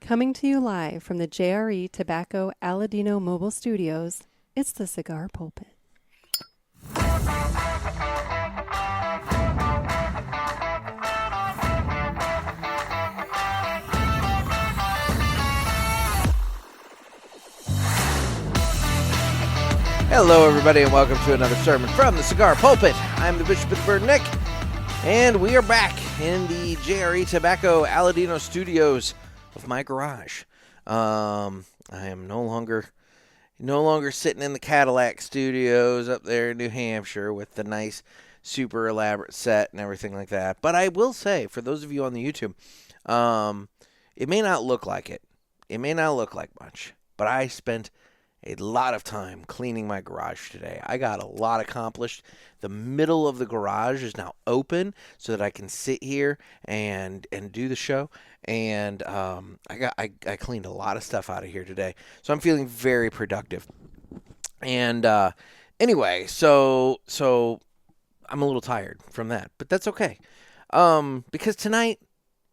Coming to you live from the JRE Tobacco Aladino Mobile Studios, it's the Cigar Pulpit. Hello, everybody, and welcome to another sermon from the Cigar Pulpit. I'm the Bishop of the Bird, Nick, and we are back in the JRE Tobacco Aladino Studios of my garage. I am no longer sitting in the Cadillac Studios up there in New Hampshire with the nice, super elaborate set and everything like that. But I will say, for those of you on the YouTube, it may not look like it. It may not look like much, but I spent a lot of time cleaning my garage today. I got a lot accomplished. The middle of the garage is now open so that I can sit here and do the show. And I cleaned a lot of stuff out of here today, so I'm feeling very productive. And anyway, so I'm a little tired from that, but that's okay, because tonight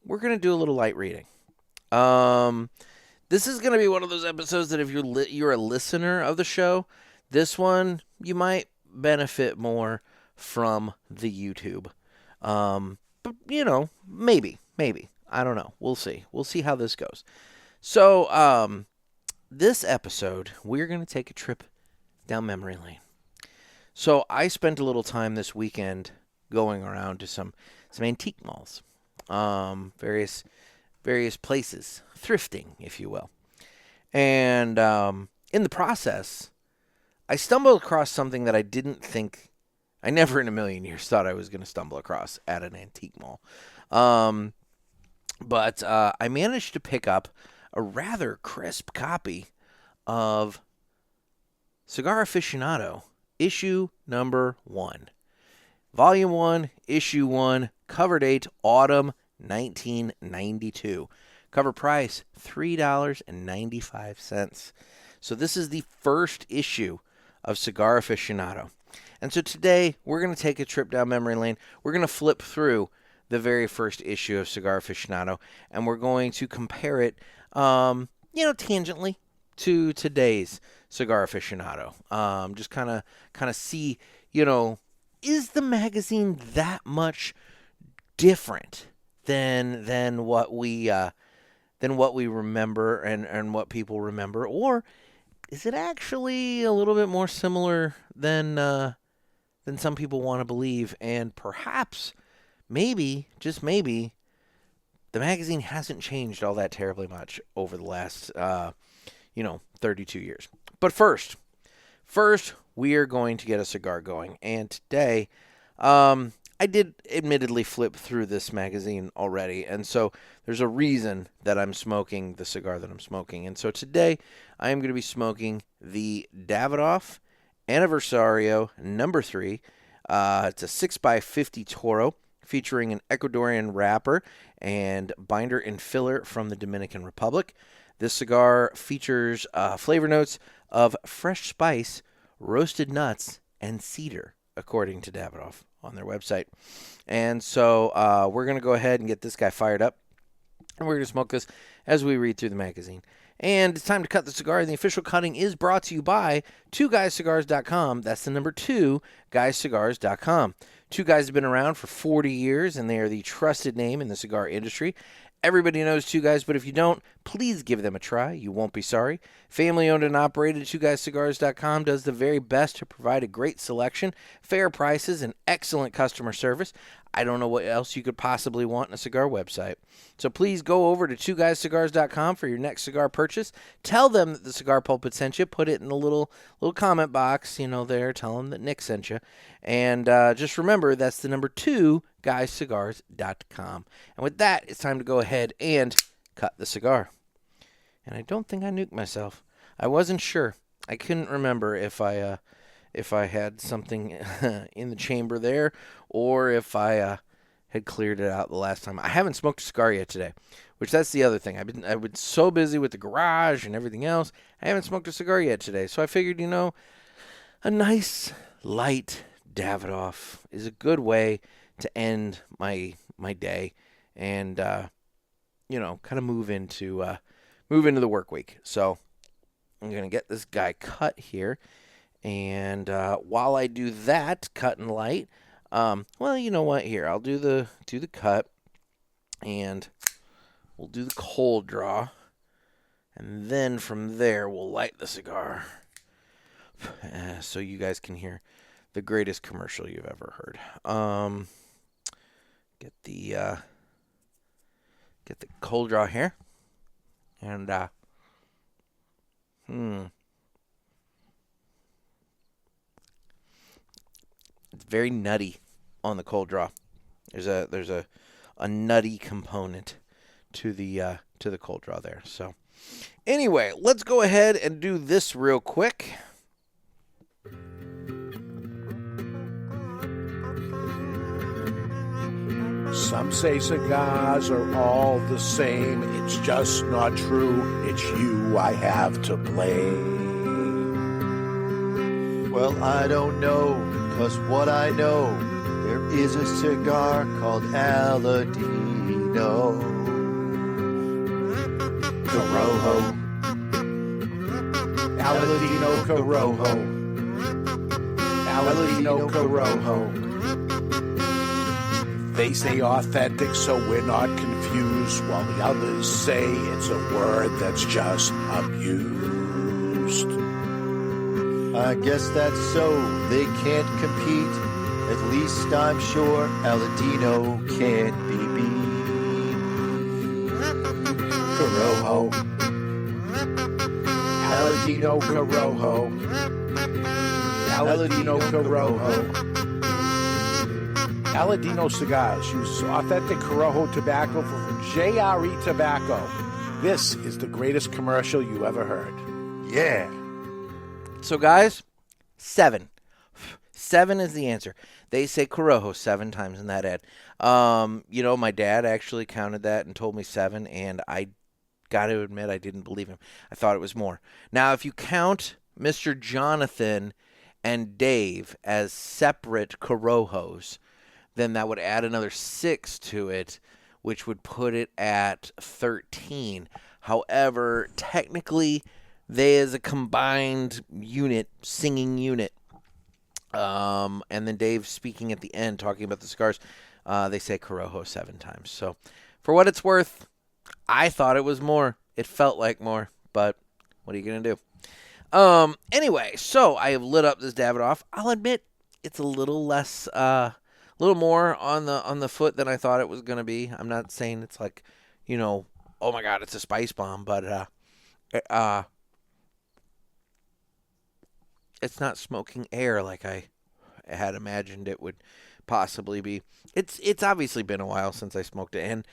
we're gonna do a little light reading. This is going to be one of those episodes that if you're a listener of the show, this one, you might benefit more from the YouTube. But, maybe. I don't know. We'll see. We'll see how this goes. So, this episode, we're going to take a trip down memory lane. So, I spent a little time this weekend going around to some antique malls, various places, thrifting, if you will. And in the process, I stumbled across something that I never in a million years thought I was going to stumble across at an antique mall. But I managed to pick up a rather crisp copy of Cigar Aficionado, issue number 1. Volume 1, issue 1, cover date, autumn 1992. Cover price, $3.95. So this is the first issue of Cigar Aficionado. And so today, we're going to take a trip down memory lane. We're going to flip through the very first issue of Cigar Aficionado, and we're going to compare it, tangentially to today's Cigar Aficionado. Just kind of see, is the magazine that much different than what we remember and what people remember, or is it actually a little bit more similar than some people want to believe? And perhaps, maybe, just maybe, the magazine hasn't changed all that terribly much over the last 32 years. But first, we are going to get a cigar going, and today, I did admittedly flip through this magazine already, and so there's a reason that I'm smoking the cigar that I'm smoking. And so today, I am going to be smoking the Davidoff Aniversario No. 3. It's a 6x50 Toro featuring an Ecuadorian wrapper and binder and filler from the Dominican Republic. This cigar features flavor notes of fresh spice, roasted nuts, and cedar, according to Davidoff on their website. And so we're going to go ahead and get this guy fired up, and we're going to smoke this as we read through the magazine. And it's time to cut the cigar, and the official cutting is brought to you by 2guyscigars.com. That's the number 2, guyscigars.com. 2 Guys have been around for 40 years, and they are the trusted name in the cigar industry. Everybody knows 2 Guys, but if you don't, please give them a try. You won't be sorry. Family owned and operated, 2guyscigars.com does the very best to provide a great selection, fair prices, and excellent customer service. I don't know what else you could possibly want in a cigar website. So please go over to 2guyscigars.com for your next cigar purchase. Tell them that the Cigar Pulpit sent you. Put it in the little comment box, there. Tell them that Nick sent you. And just remember, that's the number 2, guyscigars.com. And with that, it's time to go ahead and cut the cigar. And I don't think I nuked myself. I wasn't sure. I couldn't remember if I had something in the chamber there, or if I had cleared it out the last time. I haven't smoked a cigar yet today, which that's the other thing. I've been so busy with the garage and everything else, I haven't smoked a cigar yet today. So I figured, a nice light Davidoff is a good way to end my day, and kind of move into move into the work week. So I'm going to get this guy cut here. And while I do that, cut and light, well, you know what? Here, I'll do the cut, and we'll do the cold draw. And then from there, we'll light the cigar. So you guys can hear the greatest commercial you've ever heard. Get the cold draw here. And, it's very nutty on the cold draw. There's a nutty component to the cold draw there. So anyway, let's go ahead and do this real quick. Some say cigars are all the same. It's just not true. It's you I have to blame. Well, I don't know, 'cause what I know, there is a cigar called Aladino Corojo. Aladino Corojo. Aladino Corojo. They say authentic, so we're not confused, while the others say it's a word that's just abused. I guess that's so, they can't compete. At least I'm sure Aladino can't be beat. Corojo. Aladino Corojo. Aladino Corojo. Aladino Cigars use authentic Corojo tobacco from JRE Tobacco. This is the greatest commercial you ever heard. Yeah. So guys, 7. 7 is the answer. They say Corojo 7 times in that ad. My dad actually counted that and told me 7, and I got to admit I didn't believe him. I thought it was more. Now, if you count Mr. Jonathan and Dave as separate Corojos, then that would add another 6 to it, which would put it at 13. However, technically, they as a combined unit, singing unit, and then Dave speaking at the end, talking about the cigars, they say Corojo 7 times. So, for what it's worth, I thought it was more. It felt like more, but what are you going to do? Anyway, so I have lit up this Davidoff. I'll admit it's a little less, a little more on the foot than I thought it was going to be. I'm not saying it's like, oh my God, it's a spice bomb, but it's not smoking air like I had imagined it would possibly be. It's obviously been a while since I smoked it, and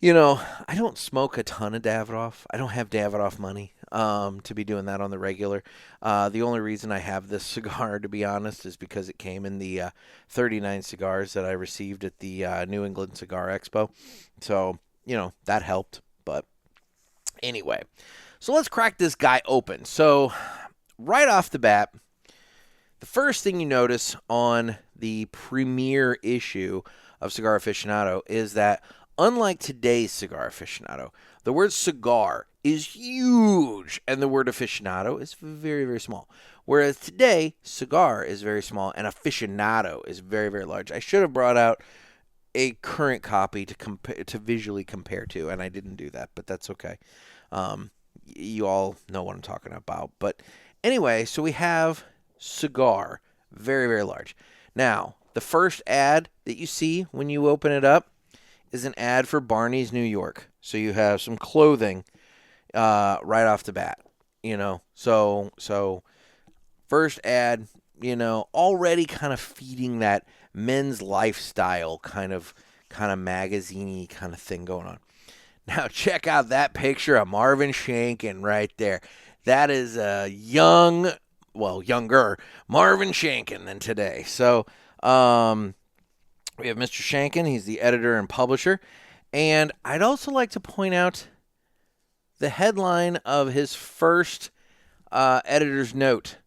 I don't smoke a ton of Davidoff. I don't have Davidoff money to be doing that on the regular. The only reason I have this cigar, to be honest, is because it came in the 39 cigars that I received at the New England Cigar Expo. So, that helped. But anyway, so let's crack this guy open. So right off the bat, the first thing you notice on the premiere issue of Cigar Aficionado is that unlike today's Cigar Aficionado, the word cigar is huge and the word aficionado is very, very small. Whereas today, cigar is very small and aficionado is very, very large. I should have brought out a current copy to visually compare to, and I didn't do that, but that's okay. You all know what I'm talking about. But anyway, so we have cigar, very, very large. Now, the first ad that you see when you open it up is an ad for Barney's New York. So you have some clothing right off the bat, So first ad, already kind of feeding that men's lifestyle kind of magazine-y kind of thing going on. Now check out that picture of Marvin Shankin right there. That is a younger Marvin Shankin than today. So we have Mr. Shankin. He's the editor and publisher. And I'd also like to point out the headline of his first editor's note.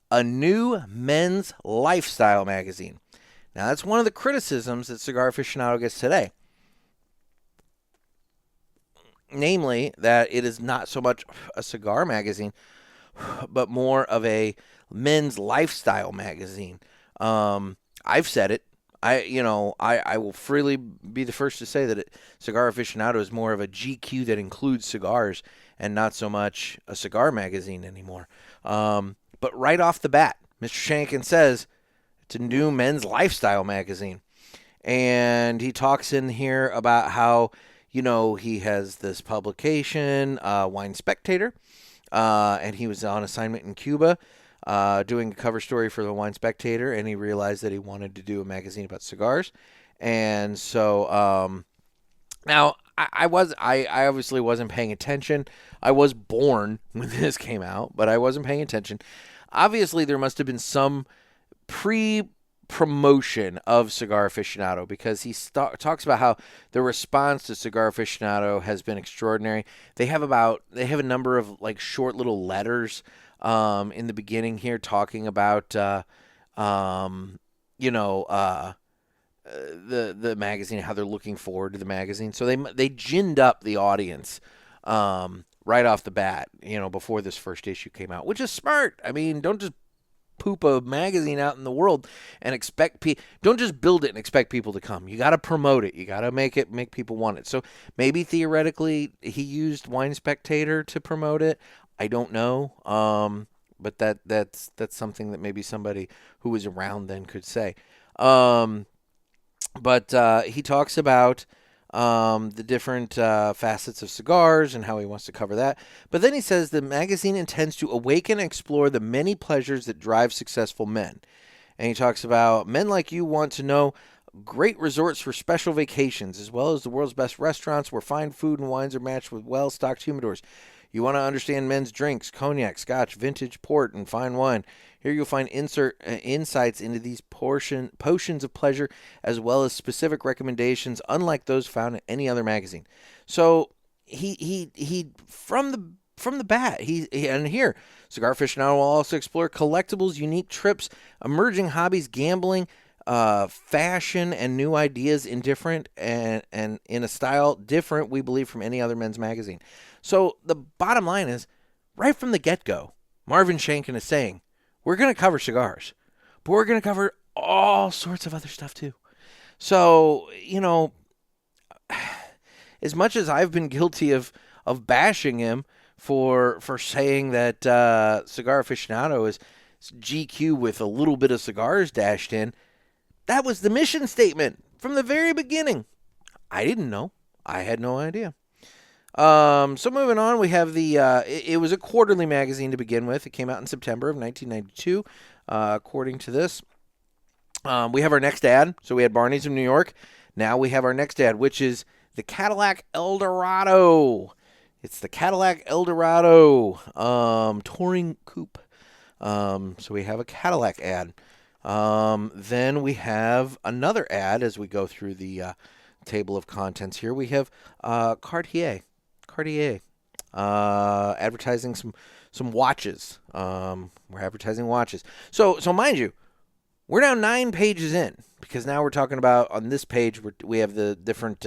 A new men's lifestyle magazine. Now, that's one of the criticisms that Cigar Aficionado gets today. namely that it is not so much a cigar magazine, but more of a men's lifestyle magazine. I've said it. I will freely be the first to say that Cigar Aficionado is more of a GQ that includes cigars and not so much a cigar magazine anymore. But right off the bat, Mr. Shankin says it's a new men's lifestyle magazine. And he talks in here about how, he has this publication, Wine Spectator, and he was on assignment in Cuba doing a cover story for the Wine Spectator, and he realized that he wanted to do a magazine about cigars. And so now I obviously wasn't paying attention. I was born when this came out, but I wasn't paying attention. Obviously, there must have been some promotion of Cigar Aficionado, because he talks about how the response to Cigar Aficionado has been extraordinary. They have a number of like short little letters in the beginning here talking about the magazine, how they're looking forward to the magazine. So they ginned up the audience right off the bat, before this first issue came out, which is smart. I mean, don't just poop a magazine out in the world and expect don't just build it and expect people to come. You got to promote it. You got to make people want it. So maybe theoretically he used Wine Spectator to promote it. I don't know. But that's something that maybe somebody who was around then could say. But he talks about the different facets of cigars and how he wants to cover that. But then he says the magazine intends to awaken and explore the many pleasures that drive successful men. And he talks about men like you want to know great resorts for special vacations, as well as the world's best restaurants where fine food and wines are matched with well-stocked humidors. You want to understand men's drinks, cognac, scotch, vintage port, and fine wine. Here you'll find insights into these potions of pleasure, as well as specific recommendations, unlike those found in any other magazine. So he from the bat, and here, Cigar Aficionado will also explore collectibles, unique trips, emerging hobbies, gambling, fashion, and new ideas in different and in a style different, we believe, from any other men's magazine. So the bottom line is, right from the get-go, Marvin Shankin is saying, we're going to cover cigars, but we're going to cover all sorts of other stuff too. So, as much as I've been guilty of bashing him for saying that Cigar Aficionado is GQ with a little bit of cigars dashed in, that was the mission statement from the very beginning. I didn't know. I had no idea. So moving on, we have it was a quarterly magazine to begin with. It came out in September of 1992, according to this. We have our next ad. So we had Barney's of New York. Now we have our next ad, which is the Cadillac Eldorado. It's the Cadillac Eldorado Touring Coupe. So we have a Cadillac ad. Then we have another ad as we go through the table of contents here. We have Cartier, advertising some watches. We're advertising watches. So mind you, we're now 9 pages in, because now we're talking about, on this page we have the different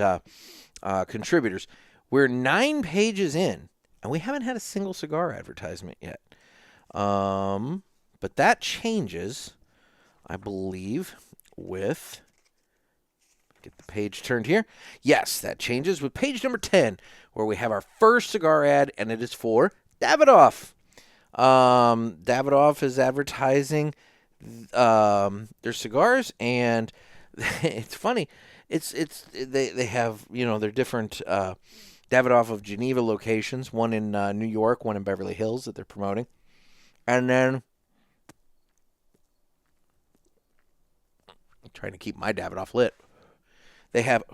contributors. We're 9 pages in, and we haven't had a single cigar advertisement yet. But that changes, I believe, with... Get the page turned here. Yes, that changes with page number 10, where we have our first cigar ad, and it is for Davidoff. Davidoff is advertising their cigars, and it's funny. They have, their different Davidoff of Geneva locations, one in New York, one in Beverly Hills that they're promoting. And then I'm trying to keep my Davidoff lit. They have,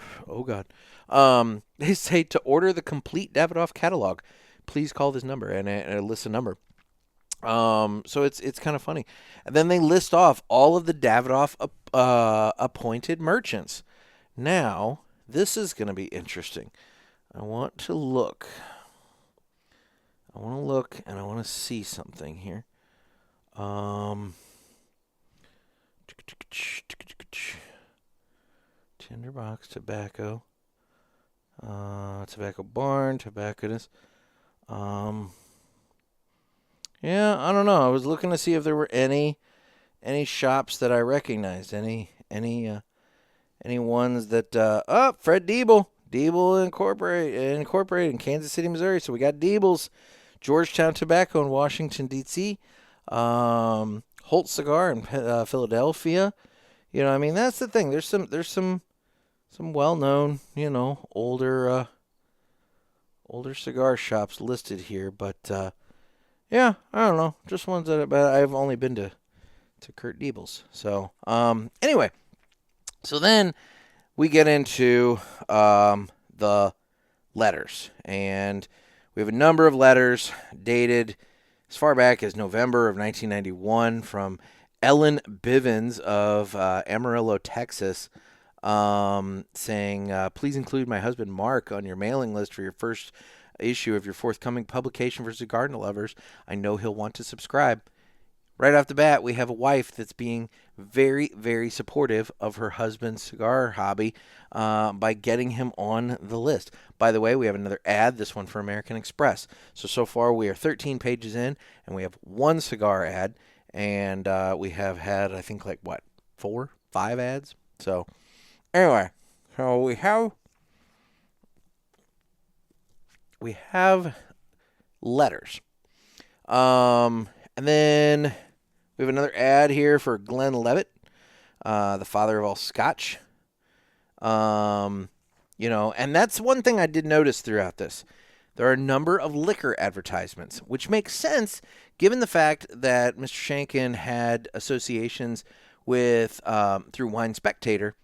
they say to order the complete Davidoff catalog, please call this number, and it lists a number. So it's kind of funny. And then they list off all of the Davidoff appointed merchants. Now, this is going to be interesting. I want to look, and I want to see something here. Tinderbox Tobacco Tobacco Barn, Tobacconist. Yeah, I don't know. I was looking to see if there were any shops that I recognized. Any ones that Fred Diebel Incorporated in Kansas City, Missouri. So we got Diebel's, Georgetown Tobacco in Washington D.C., Holt Cigar in Philadelphia. You know, I mean, that's the thing. There's some well-known, you know, older cigar shops listed here, but yeah, I don't know. Just ones that, but I've only been to Kurt Diebel's. So, anyway, so then we get into the letters, and we have a number of letters dated as far back as November of 1991 from Ellen Bivens of Amarillo, Texas, saying, please include my husband Mark on your mailing list for your first issue of your forthcoming publication for cigar lovers. I know he'll want to subscribe. Right off the bat, we have a wife that's being very, very supportive of her husband's cigar hobby by getting him on the list. By the way, we have another ad, this one for American Express. So far we are 13 pages in, and we have one cigar ad, and we have had, I think, like, 4, 5 ads? So, anyway, so we have letters. And then we have another ad here for Glenn Levitt, the father of all Scotch. You know, and that's one thing I did notice throughout this. There are a number of liquor advertisements, which makes sense given the fact that Mr. Shankin had associations with, through Wine Spectator.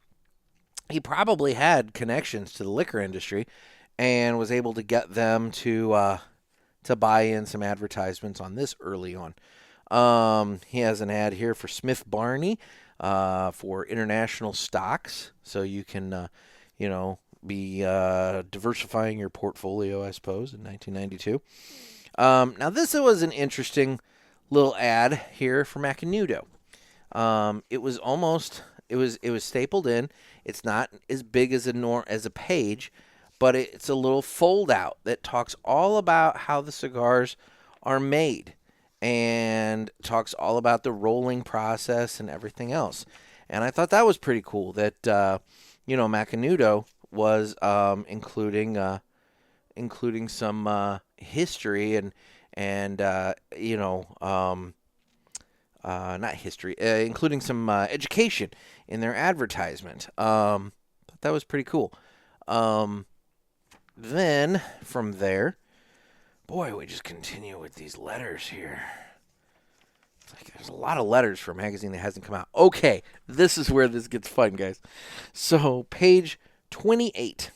He probably had connections to the liquor industry and was able to get them to buy in some advertisements on this early on. He has an ad here for Smith Barney for international stocks, so you can, you know, be diversifying your portfolio, I suppose, in 1992. Now, this was an interesting little ad here for Macanudo. It was stapled in. It's not as big as a page, but it's a little fold out that talks all about how the cigars are made and talks all about the rolling process and everything else. And I thought that was pretty cool that, you know, Macanudo was including some history and you know, not history, including some education in their advertisement. Thought that was pretty cool. Then from there, boy, we just continue with these letters here. It's like there's a lot of letters for a magazine that hasn't come out. Okay, this is where this gets fun, guys. So page 28.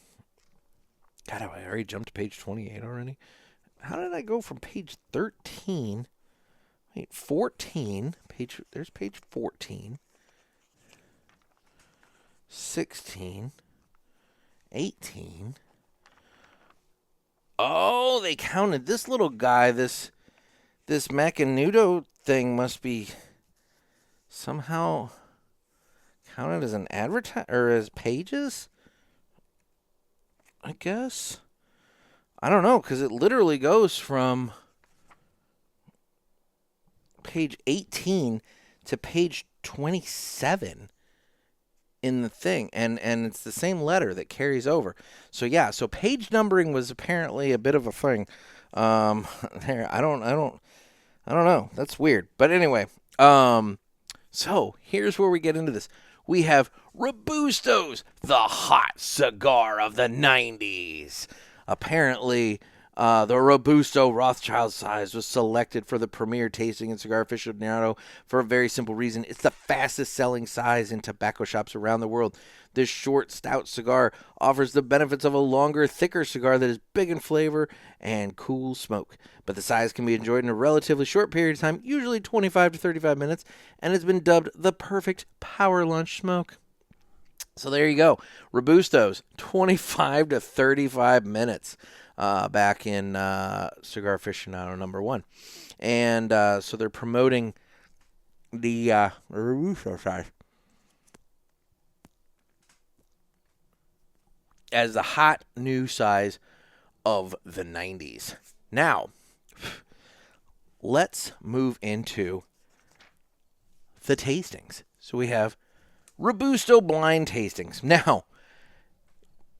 God, have I already jumped to page 28 already? How did I go from page 13? Wait, 14. There's page 14. 16. 18. Oh, they counted this little guy. This Macanudo thing must be somehow counted as an or as pages, I guess. I don't know, because it literally goes from page 18 to page 27 in the thing, and it's the same letter that carries over. So yeah, so page numbering was apparently a bit of a thing. There, I don't know. That's weird. But anyway, so here's where we get into this. We have Robustos, the hot cigar of the 90s. Apparently, the Robusto Rothschild size was selected for the premier tasting in Cigar Aficionado for a very simple reason. It's the fastest selling size in tobacco shops around the world. This short, stout cigar offers the benefits of a longer, thicker cigar that is big in flavor and cool smoke. But the size can be enjoyed in a relatively short period of time, usually 25 to 35 minutes, and has been dubbed the perfect power lunch smoke. So there you go. Robustos, 25 to 35 minutes. Back in Cigar Aficionado number 1. And so they're promoting the Robusto size. as the hot new size of the 90s. Now, let's move into the tastings. So we have Robusto blind tastings. Now,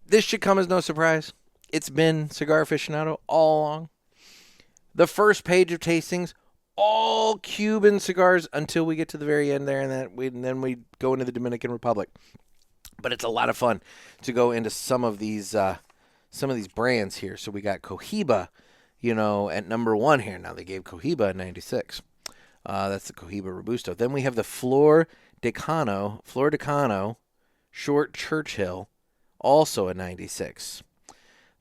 this should come as no surprise. It's been Cigar Aficionado all along. The first page of tastings, all Cuban cigars until we get to the very end there, and then we go into the Dominican Republic. But it's a lot of fun to go into some of these brands here. So we got Cohiba, at number 1 here. Now they gave Cohiba in 96. That's the Cohiba Robusto. Then we have the Flor Decano Short Churchill, also a 96.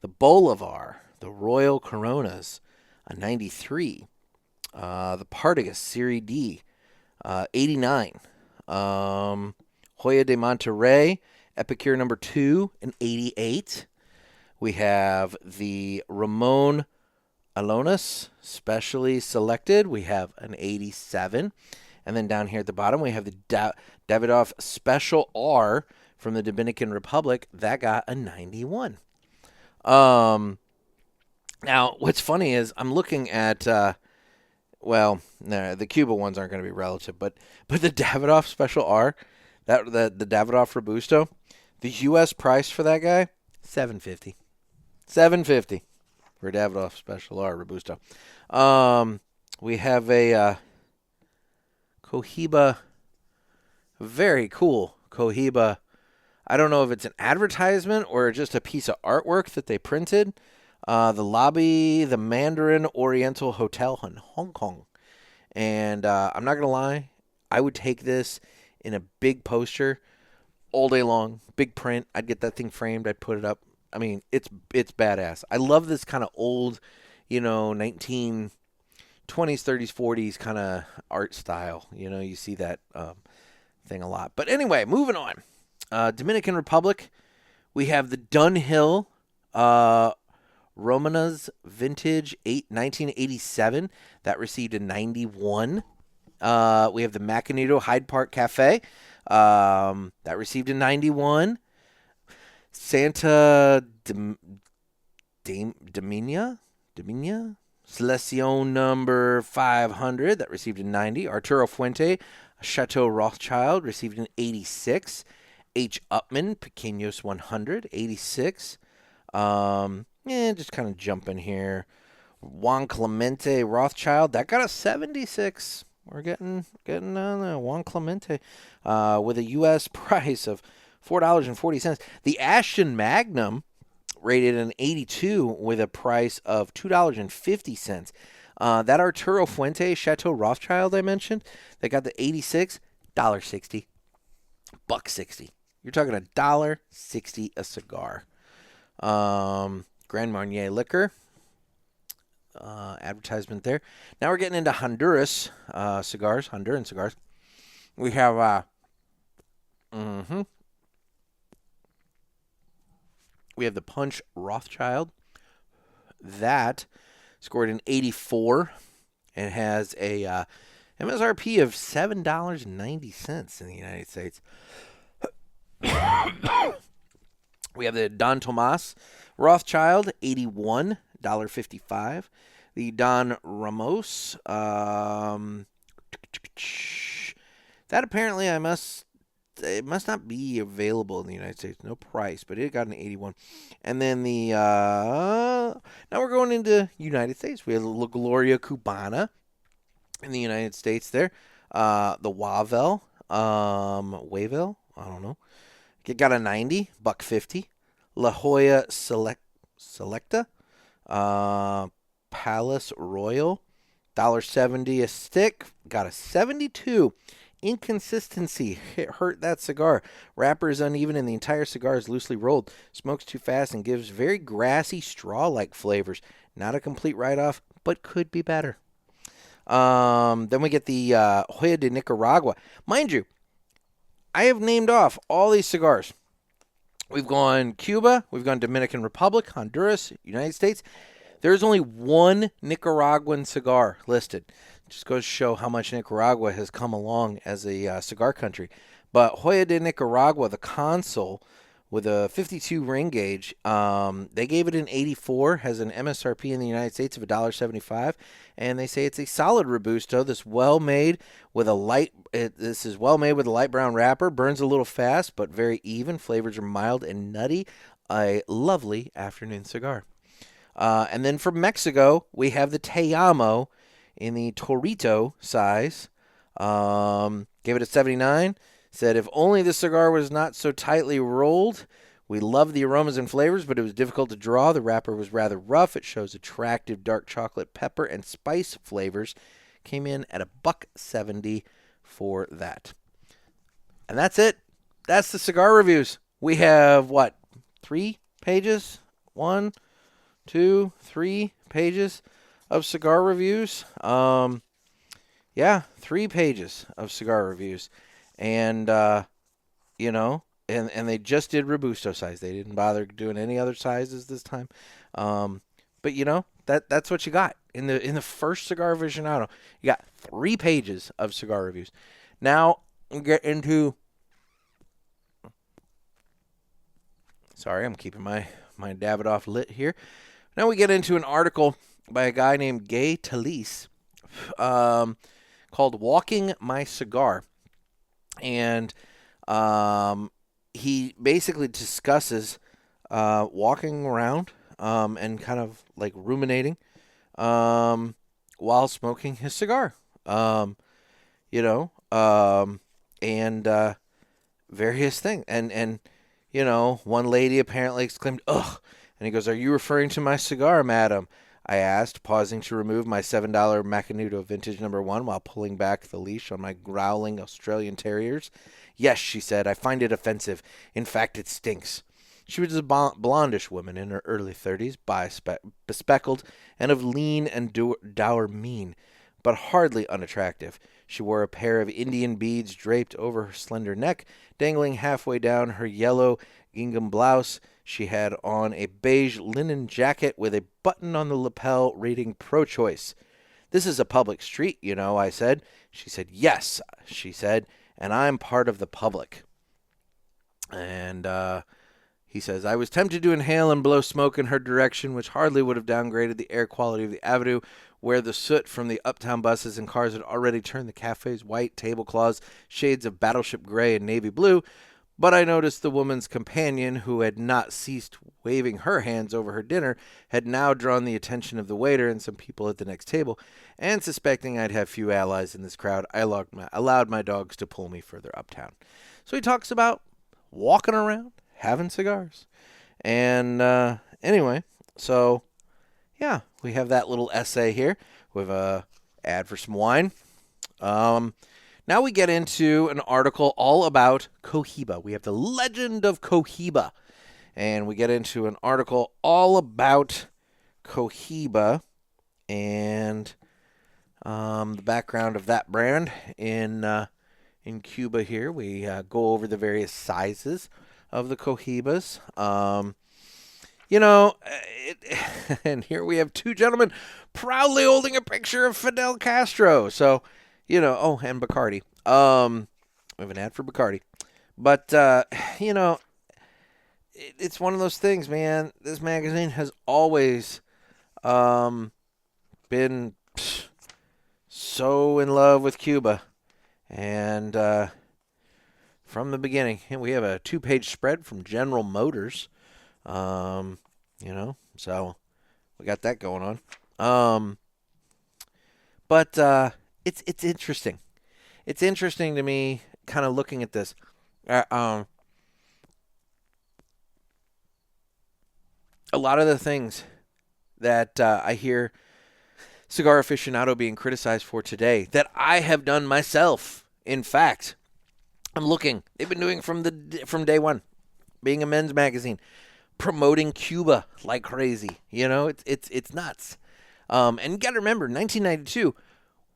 The Bolivar, the Royal Coronas, a 93. The Partagas Serie D, 89. Joya de Monterrey, Epicure number 2, an 88. We have the Ramon Alonis, specially selected. We have an 87. And then down here at the bottom, we have the Davidoff Special R from the Dominican Republic. That got a 91. Now, what's funny is I'm looking at, the Cuba ones aren't going to be relative, but the Davidoff Special R, the Davidoff Robusto, the U.S. price for that guy, $7.50. $7.50 for Davidoff Special R Robusto. We have a Cohiba, very cool Cohiba. I don't know if it's an advertisement or just a piece of artwork that they printed. The lobby, the Mandarin Oriental Hotel in Hong Kong. And I'm not going to lie, I would take this in a big poster all day long, big print. I'd get that thing framed. I'd put it up. I mean, it's badass. I love this kind of old, 1920s, 30s, 40s kind of art style. You see that thing a lot. But anyway, moving on. Dominican Republic, we have the Dunhill Romanas Vintage 1987. That received a 91. We have the Macanito Hyde Park Cafe. That received a 91. Santa Dominia Selección number 500. That received a 90. Arturo Fuente Chateau Rothschild received an 86. H. Upman Pequeños 100, 86. Just kind of jumping here. Juan Clemente Rothschild, that got a 76. We're getting on there. Juan Clemente with a U.S. price of $4.40. The Ashton Magnum rated an 82 with a price of $2.50. That Arturo Fuente Chateau Rothschild I mentioned, they got the 86, $1.60. $1.60. You're talking $1.60 a cigar. Grand Marnier Liquor. Advertisement there. Now we're getting into Honduras cigars. Honduran cigars. We have we have the Punch Rothschild. That scored an 84 and has a MSRP of $7.90 in the United States. We have the Don Tomas Rothschild, $81, $1.55. The Don Ramos, that apparently it must not be available in the United States. No price, but it got an 81. And then the now we're going into United States. We have the La Gloria Cubana in the United States there. The Wavell, Wavell, I don't know. It got a 90, $1.50. La Jolla Selecta, Palace Royal, $1.70 a stick. Got a 72. Inconsistency hurt that cigar. Wrapper is uneven and the entire cigar is loosely rolled. Smokes too fast and gives very grassy, straw-like flavors. Not a complete write-off, but could be better. Then we get the Joya de Nicaragua. Mind you, I have named off all these cigars. We've gone Cuba, we've gone Dominican Republic, Honduras, United States. There's only one Nicaraguan cigar listed. Just goes to show how much Nicaragua has come along as a cigar country. But Joya de Nicaragua, the Consul, with a 52 ring gauge. They gave it an 84, has an MSRP in the United States of $1.75, and they say it's a solid Robusto. This is well made with a light brown wrapper. Burns a little fast, but very even. Flavors are mild and nutty. A lovely afternoon cigar. And then from Mexico, we have the Te Amo in the Torito size. Gave it a 79. Said if only the cigar was not so tightly rolled. We love the aromas and flavors, but it was difficult to draw. The wrapper was rather rough. It shows attractive dark chocolate, pepper, and spice flavors. Came in at $1.70 for that. And that's it. That's the cigar reviews. We have, 3 pages? 1, 2, 3 pages of cigar reviews. 3 pages of cigar reviews. And, and they just did Robusto size. They didn't bother doing any other sizes this time. But, that's what you got. In the first Cigar Aficionado, you got 3 pages of cigar reviews. Now, we'll get into... Sorry, I'm keeping my Davidoff lit here. Now we get into an article by a guy named Gay Talese called Walking My Cigar. And he basically discusses walking around and kind of like ruminating while smoking his cigar. And various things. And one lady apparently exclaimed, "Ugh." And he goes, "Are you referring to my cigar, madam?" I asked, pausing to remove my $7 Macanudo Vintage No. 1 while pulling back the leash on my growling Australian Terriers. "Yes," she said, "I find it offensive. In fact, it stinks." She was a blondish woman in her early 30s, bespectacled, and of lean and dour mien, but hardly unattractive. She wore a pair of Indian beads draped over her slender neck, dangling halfway down her yellow gingham blouse. She had on a beige linen jacket with a button on the lapel reading pro-choice. "This is a public street, I said. She said, "Yes," she said, "and I'm part of the public." And he says, "I was tempted to inhale and blow smoke in her direction, which hardly would have downgraded the air quality of the avenue, where the soot from the uptown buses and cars had already turned the cafe's white tablecloths shades of battleship gray and navy blue. But I noticed the woman's companion, who had not ceased waving her hands over her dinner, had now drawn the attention of the waiter and some people at the next table, and suspecting I'd have few allies in this crowd, I allowed my dogs to pull me further uptown." So he talks about walking around, having cigars. And anyway, so yeah, we have that little essay here with a ad for some wine. Now we get into an article all about Cohiba. We have the legend of Cohiba. And we get into an article all about Cohiba and the background of that brand in Cuba here. We go over the various sizes of the Cohibas. And here we have 2 gentlemen proudly holding a picture of Fidel Castro. So, and Bacardi. We have an ad for Bacardi. But, it's one of those things, man. This magazine has always been so in love with Cuba. And from the beginning, we have a 2-page spread from General Motors. So we got that going on. But it's interesting. It's interesting to me, kind of looking at this. A lot of the things that I hear Cigar Aficionado being criticized for today, that I have done myself. In fact, I'm looking. They've been doing from day one, being a men's magazine, promoting Cuba like crazy. It's nuts. And you got to remember, 1992.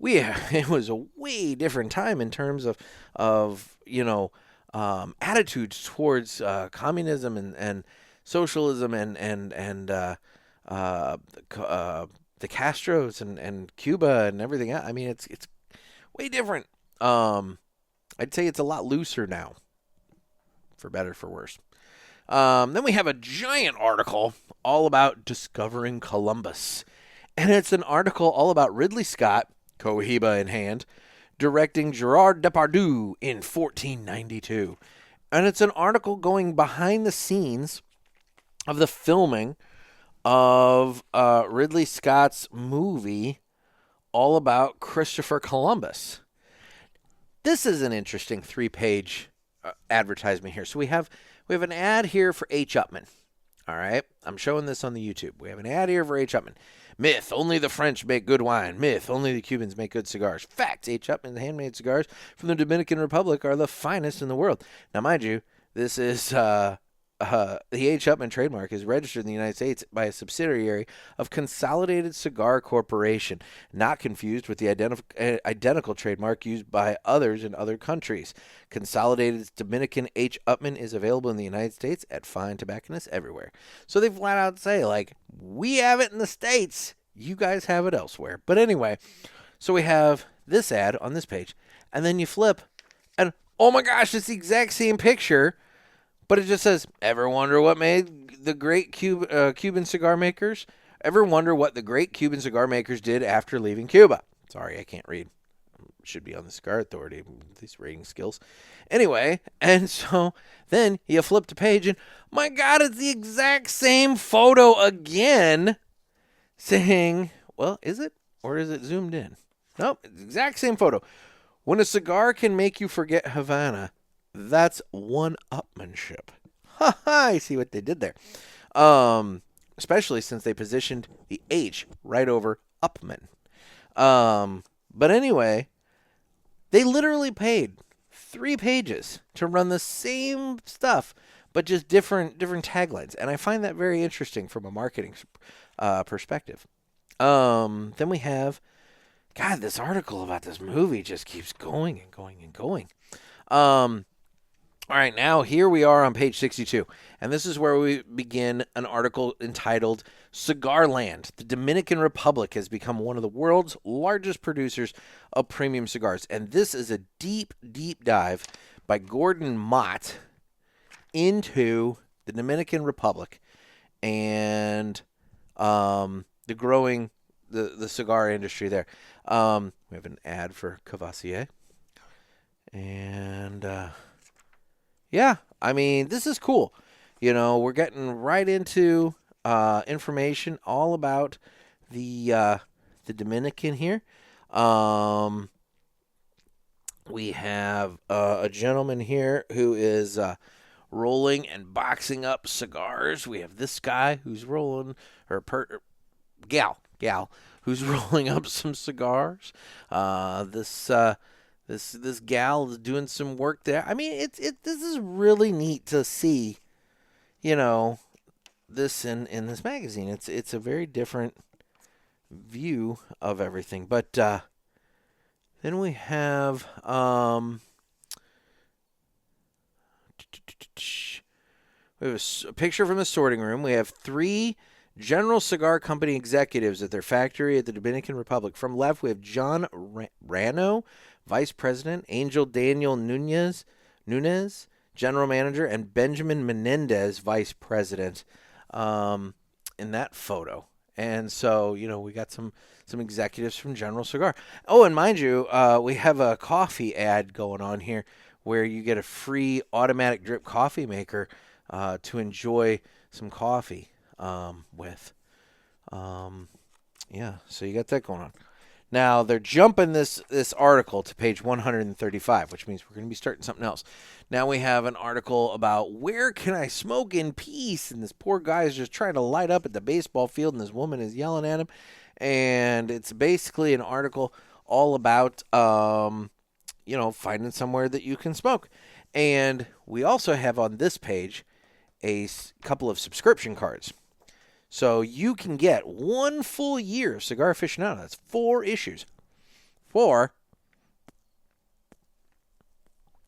It was a way different time in terms of attitudes towards communism and socialism and the Castros and Cuba and everything. I mean, it's way different. I'd say it's a lot looser now, for better, for worse. Then we have a giant article all about discovering Columbus. And it's an article all about Ridley Scott, Cohiba in hand, directing Gerard Depardieu in 1492. And it's an article going behind the scenes of the filming of Ridley Scott's movie all about Christopher Columbus. This is an interesting 3-page advertisement here. So we have an ad here for H. Upmann. All right, I'm showing this on the YouTube. We have an ad here for H. Upmann. Myth, only the French make good wine. Myth, only the Cubans make good cigars. Fact, H. Upmann's handmade cigars from the Dominican Republic are the finest in the world. Now, mind you, this is the H. Upmann trademark is registered in the United States by a subsidiary of Consolidated Cigar Corporation, not confused with the identical trademark used by others in other countries. Consolidated's Dominican H. Upmann is available in the United States at fine tobacconists everywhere. So they flat out say, like, we have it in the States, you guys have it elsewhere. But anyway, so we have this ad on this page, and then you flip, and oh my gosh, it's the exact same picture. But it just says, ever wonder what made the great Cuban cigar makers? Ever wonder what the great Cuban cigar makers did after leaving Cuba? Sorry, I can't read. Should be on the Cigar Authority, these rating skills. Anyway, and so then you flip the page and, my God, it's the exact same photo again saying, well, is it? Or is it zoomed in? Nope, it's the exact same photo. When a cigar can make you forget Havana, that's one-upmanship. Ha ha! I see what they did there. Especially since they positioned the H right over Upmann. But anyway, they literally paid 3 pages to run the same stuff, but just different taglines. And I find that very interesting from a marketing perspective. Then we have, God, this article about this movie just keeps going and going and going. All right, now here we are on page 62, and this is where we begin an article entitled Cigar Land. The Dominican Republic has become one of the world's largest producers of premium cigars, and this is a deep, deep dive by Gordon Mott into the Dominican Republic and the growing the cigar industry there. We have an ad for Cavassier, and yeah, I mean, this is cool. You know, we're getting right into information all about the Dominican here. We have a gentleman here who is rolling and boxing up cigars. We have this guy who's rolling, gal who's rolling up some cigars. This gal is doing some work there. I mean, this is really neat to see, you know, this in this magazine. It's a very different view of everything. But then we have a picture from the sorting room. We have 3 General Cigar Company executives at their factory at the Dominican Republic. From left, we have John Rano, Vice President, Angel Daniel Nunez, General Manager, and Benjamin Menendez, Vice President, in that photo. And so, you know, we got some executives from General Cigar. Oh, and mind you, we have a coffee ad going on here where you get a free automatic drip coffee maker to enjoy some coffee with. Yeah, so you got that going on. Now, they're jumping this article to page 135, which means we're going to be starting something else. Now we have an article about where can I smoke in peace? And this poor guy is just trying to light up at the baseball field, and this woman is yelling at him. And it's basically an article all about, you know, finding somewhere that you can smoke. And we also have on this page a couple of subscription cards. So you can get 1 full year of Cigar Aficionado. That's 4 issues for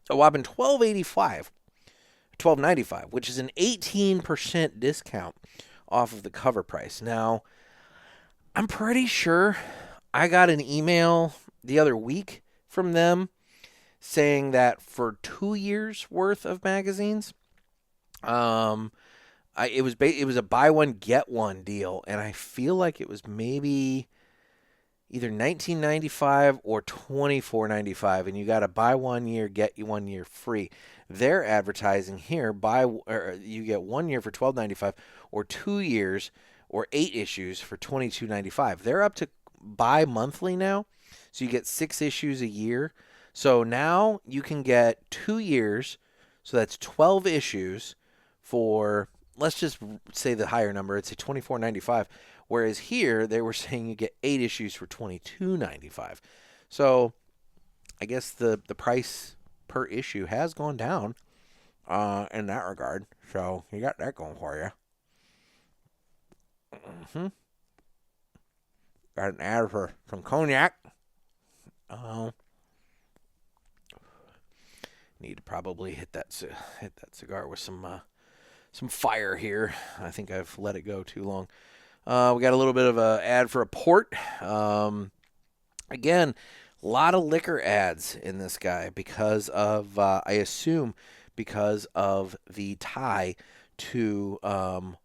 a whopping $12.95, which is an 18% discount off of the cover price. Now, I'm pretty sure I got an email the other week from them saying that for 2 years worth of magazines, It was a buy one get one deal, and I feel like it was maybe either $19.95 or $24.95, and you got to buy 1 year, get you 1 year free. They're advertising here you get 1 year for $12.95, or 2 years or 8 issues for $22.95. They're up to buy monthly now, so you get 6 issues a year. So now you can get 2 years, so that's 12 issues for, let's just say the higher number, it's a $24.95. Whereas here they were saying you get 8 issues for $22.95. So I guess the price per issue has gone down in that regard. So you got that going for you. Got an ad for some cognac. Need to probably hit that cigar with some fire here. I think I've let it go too long. We got a little bit of an ad for a port. Again, a lot of liquor ads in this guy because of, I assume, because of the tie to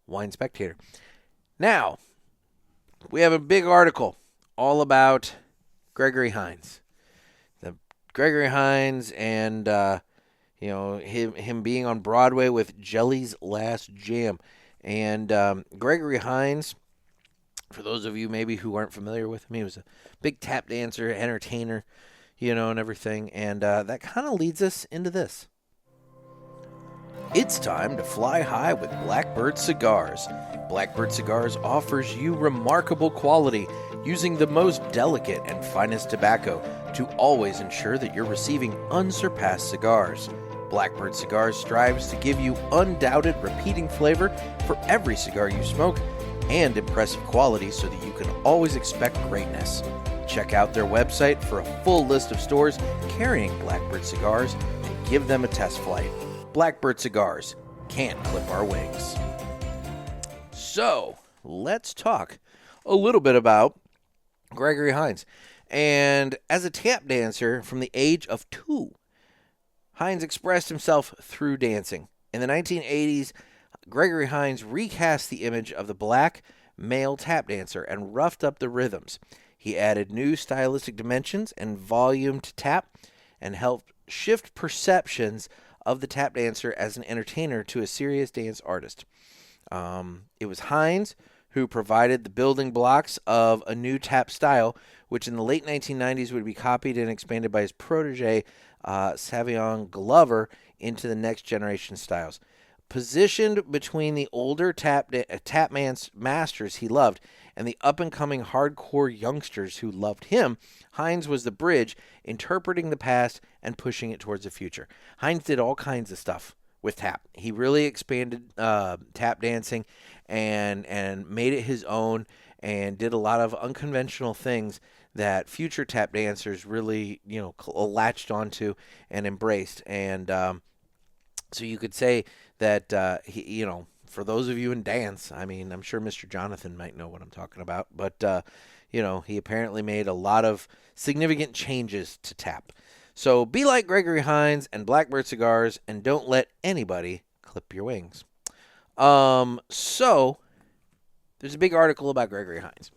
Wine Spectator. Now, we have a big article all about Gregory Hines. Gregory Hines and him being on Broadway with Jelly's Last Jam. And Gregory Hines, for those of you maybe who aren't familiar with him, he was a big tap dancer, entertainer, and everything. And that kind of leads us into this. It's time to fly high with Blackbird Cigars. Blackbird Cigars offers you remarkable quality using the most delicate and finest tobacco to always ensure that you're receiving unsurpassed cigars. Blackbird Cigars strives to give you undoubted repeating flavor for every cigar you smoke and impressive quality so that you can always expect greatness. Check out their website for a full list of stores carrying Blackbird Cigars and give them a test flight. Blackbird Cigars, can't clip our wings. So, let's talk a little bit about Gregory Hines. And as a tap dancer from the age of 2, Hines expressed himself through dancing. In the 1980s, Gregory Hines recast the image of the black male tap dancer and roughed up the rhythms. He added new stylistic dimensions and volume to tap and helped shift perceptions of the tap dancer as an entertainer to a serious dance artist. It was Hines who provided the building blocks of a new tap style, which in the late 1990s would be copied and expanded by his protege, Savion Glover, into the next generation styles. Positioned between the older tap masters he loved and the up-and-coming hardcore youngsters who loved him, Hines was the bridge, interpreting the past and pushing it towards the future. Hines did all kinds of stuff with tap. He really expanded tap dancing and made it his own and did a lot of unconventional things that future tap dancers really, latched onto and embraced. And so you could say that, he, for those of you in dance, I mean, I'm sure Mr. Jonathan might know what I'm talking about, but, he apparently made a lot of significant changes to tap. So be like Gregory Hines and Blackbird Cigars and don't let anybody clip your wings. So there's a big article about Gregory Hines.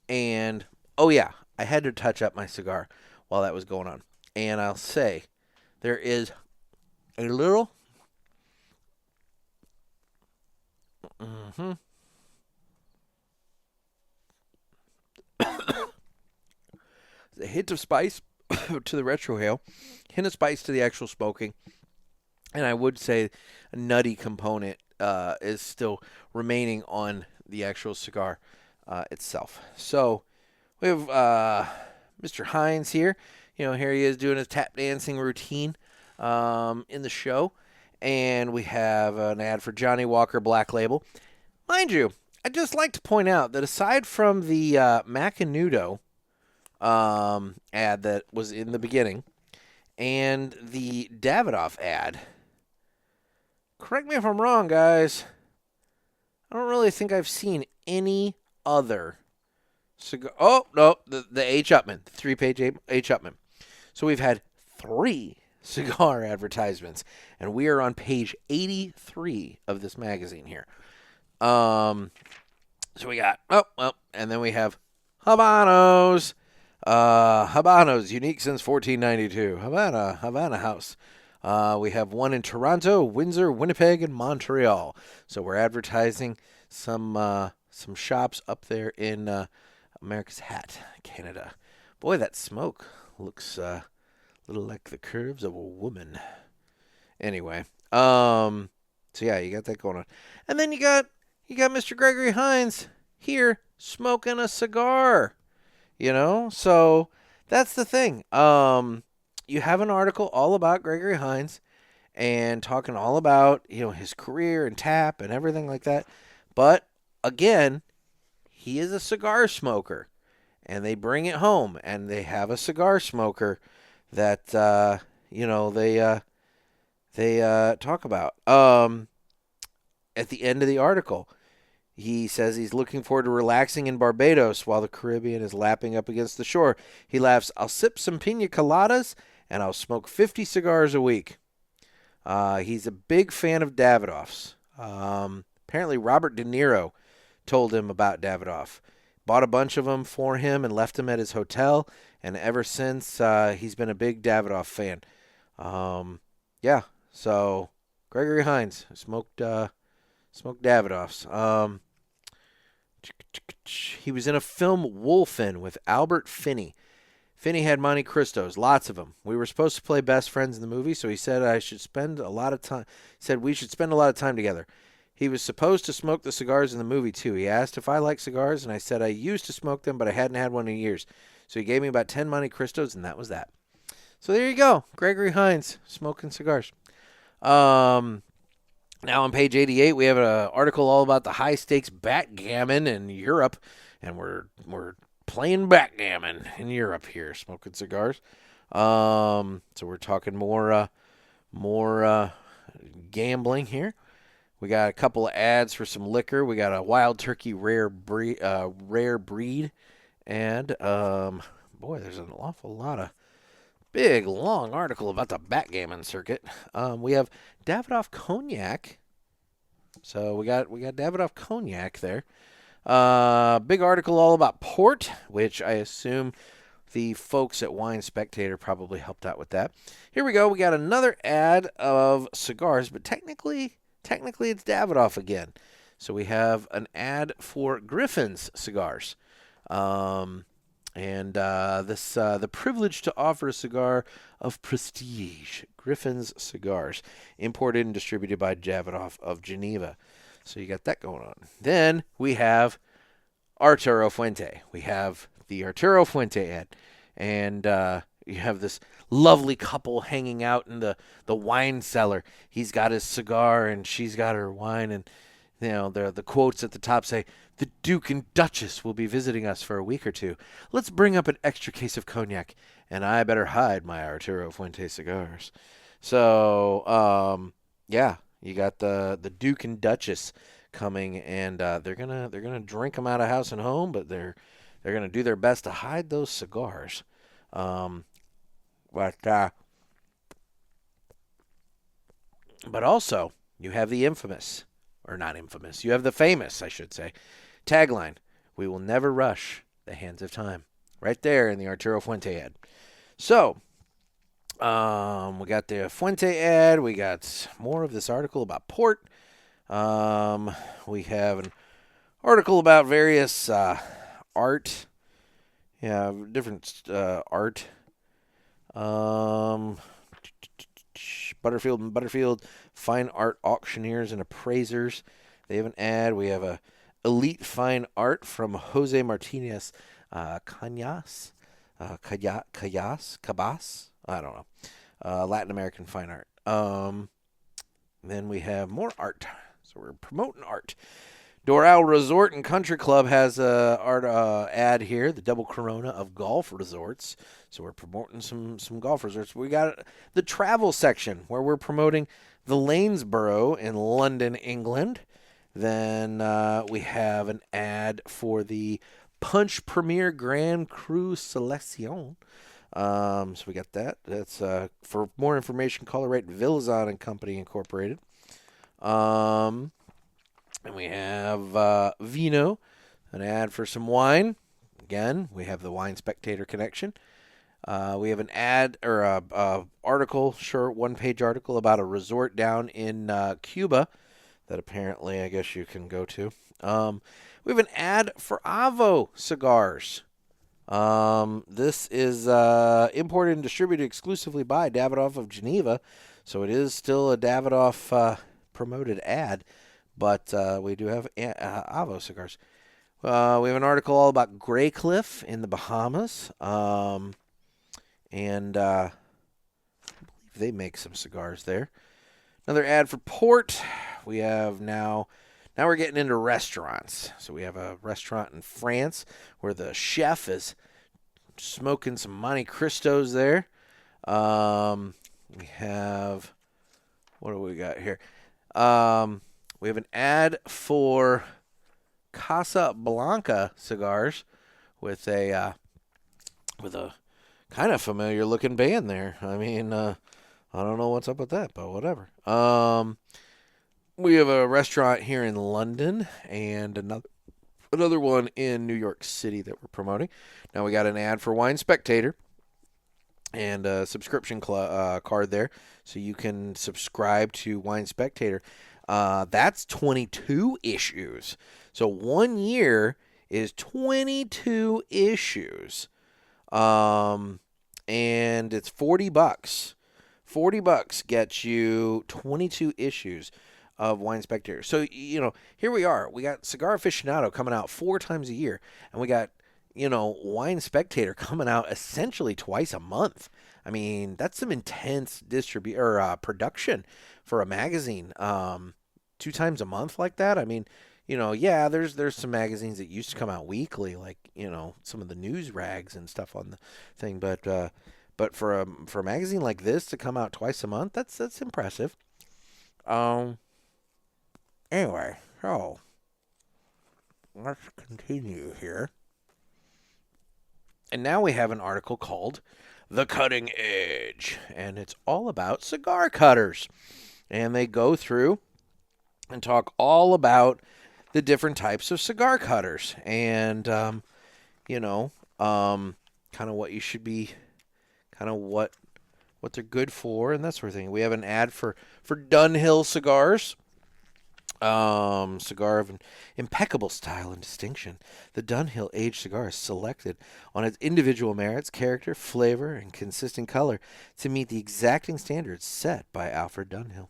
And, oh yeah, I had to touch up my cigar while that was going on. And I'll say there is a little a hint of spice to the retrohale, hint of spice to the actual smoking, and I would say a nutty component is still remaining on the actual cigar itself. So we have Mr. Hines here. Here he is doing his tap dancing routine in the show. And we have an ad for Johnny Walker Black Label. Mind you, I'd just like to point out that aside from the Macanudo ad that was in the beginning and the Davidoff ad, correct me if I'm wrong, guys, I don't really think I've seen any other cigar. Oh, no, the H. Upman, the 3-page H. Upman. So we've had 3 cigar advertisements. And we are on page 83 of this magazine here. So we got, and then we have Habanos. Habanos, unique since 1492. Havana House. We have one in Toronto, Windsor, Winnipeg, and Montreal. So we're advertising some shops up there in America's Hat, Canada. Boy, that smoke looks a little like the curves of a woman. Anyway, so yeah, you got that going on, and then you got Mr. Gregory Hines here smoking a cigar. So that's the thing. You have an article all about Gregory Hines and talking all about, his career and tap and everything like that. But again, he is a cigar smoker, and they bring it home, and they have a cigar smoker that, they talk about. At the end of the article, he says he's looking forward to relaxing in Barbados while the Caribbean is lapping up against the shore. He laughs, "I'll sip some pina coladas and I'll smoke 50 cigars a week." He's a big fan of Davidoffs. Apparently Robert De Niro told him about Davidoff. Bought a bunch of them for him and left them at his hotel. And ever since, he's been a big Davidoff fan. So Gregory Hines smoked Davidoffs. He was in a film Wolfen with Albert Finney. Finney had Monte Cristos, lots of them. We were supposed to play best friends in the movie, so he said we should spend a lot of time together. He was supposed to smoke the cigars in the movie, too. He asked if I like cigars, and I said I used to smoke them, but I hadn't had one in years. So he gave me about 10 Monte Cristos, and that was that. So there you go. Gregory Hines, smoking cigars. Now on page 88, we have an article all about the high-stakes backgammon in Europe, and we're playing backgammon in Europe here, smoking cigars. So we're talking more gambling here. We got a couple of ads for some liquor. We got a Wild Turkey rare breed, and there's an awful lot of big long article about the backgammon circuit. We have Davidoff Cognac. So we got Davidoff Cognac there. Big article all about port, which I assume the folks at Wine Spectator probably helped out with that. Here we go. We got another ad of cigars, but technically it's Davidoff again. So we have an ad for Griffin's cigars. The privilege to offer a cigar of prestige, Griffin's Cigars, imported and distributed by Davidoff of Geneva. So you got that going on. Then we have Arturo Fuente. We have the Arturo Fuente ad, and you have this lovely couple hanging out in the wine cellar. He's got his cigar, and she's got her wine, and the quotes at the top say, "The Duke and Duchess will be visiting us for a week or two. Let's bring up an extra case of cognac, and I better hide my Arturo Fuente cigars." So, you got the Duke and Duchess coming, and they're gonna drink them out of house and home, but they're gonna do their best to hide those cigars. But also you have the infamous. Or not infamous. You have the famous, I should say, tagline, "We will never rush the hands of time." Right there in the Arturo Fuente ad. So, we got the Fuente ad. We got more of this article about port. We have an article about various art. Yeah, different art. Butterfield and Butterfield, fine art auctioneers and appraisers. They have an ad. We have a elite fine art from Jose Martinez Cabas. I don't know. Latin American fine art. Then we have more art. So we're promoting art. Doral Resort and Country Club has a art ad here, the Double Corona of golf resorts. So we're promoting some golf resorts. We got the travel section where we're promoting the Lanesborough in London, England. Then we have an ad for the Punch Premier Grand Cru Selection. So we got that. That's for more information, call or write Villazon and Company Incorporated. And we have Vino, an ad for some wine. Again, we have the Wine Spectator connection. We have an ad or a article, short one-page article about a resort down in Cuba that apparently I guess you can go to. We have an ad for Avo cigars. This is imported and distributed exclusively by Davidoff of Geneva, so it is still a Davidoff promoted ad, but we do have Avo cigars. We have an article all about Graycliff in the Bahamas, and I believe they make some cigars there. Another ad for port. We have now we're getting into restaurants. So we have a restaurant in France where the chef is smoking some Monte Cristos there. We have, what do we got here? We have an ad for Casa Blanca cigars with a kind of familiar looking band there. I mean, I don't know what's up with that, but whatever. We have a restaurant here in London and another one in New York City that we're promoting. Now we got an ad for Wine Spectator and a subscription card there, so you can subscribe to Wine Spectator. That's 22 issues. So 1 year is 22 issues. And it's $40. $40 gets you 22 issues of Wine Spectator. So, here we are. We got Cigar Aficionado coming out 4 times a year, and we got, Wine Spectator coming out essentially twice a month. I mean, that's some intense production for a magazine. 2 times a month like that. I mean, there's some magazines that used to come out weekly, like, some of the news rags and stuff on the thing, but for a magazine like this to come out twice a month, that's impressive. Anyway, so let's continue here. And now we have an article called The Cutting Edge, and it's all about cigar cutters. And they go through and talk all about the different types of cigar cutters and, kind of what you should be, kind of what they're good for and that sort of thing. We have an ad for Dunhill cigars. Cigar of impeccable style and distinction. The Dunhill aged cigar is selected on its individual merits, character, flavor, and consistent color to meet the exacting standards set by Alfred Dunhill.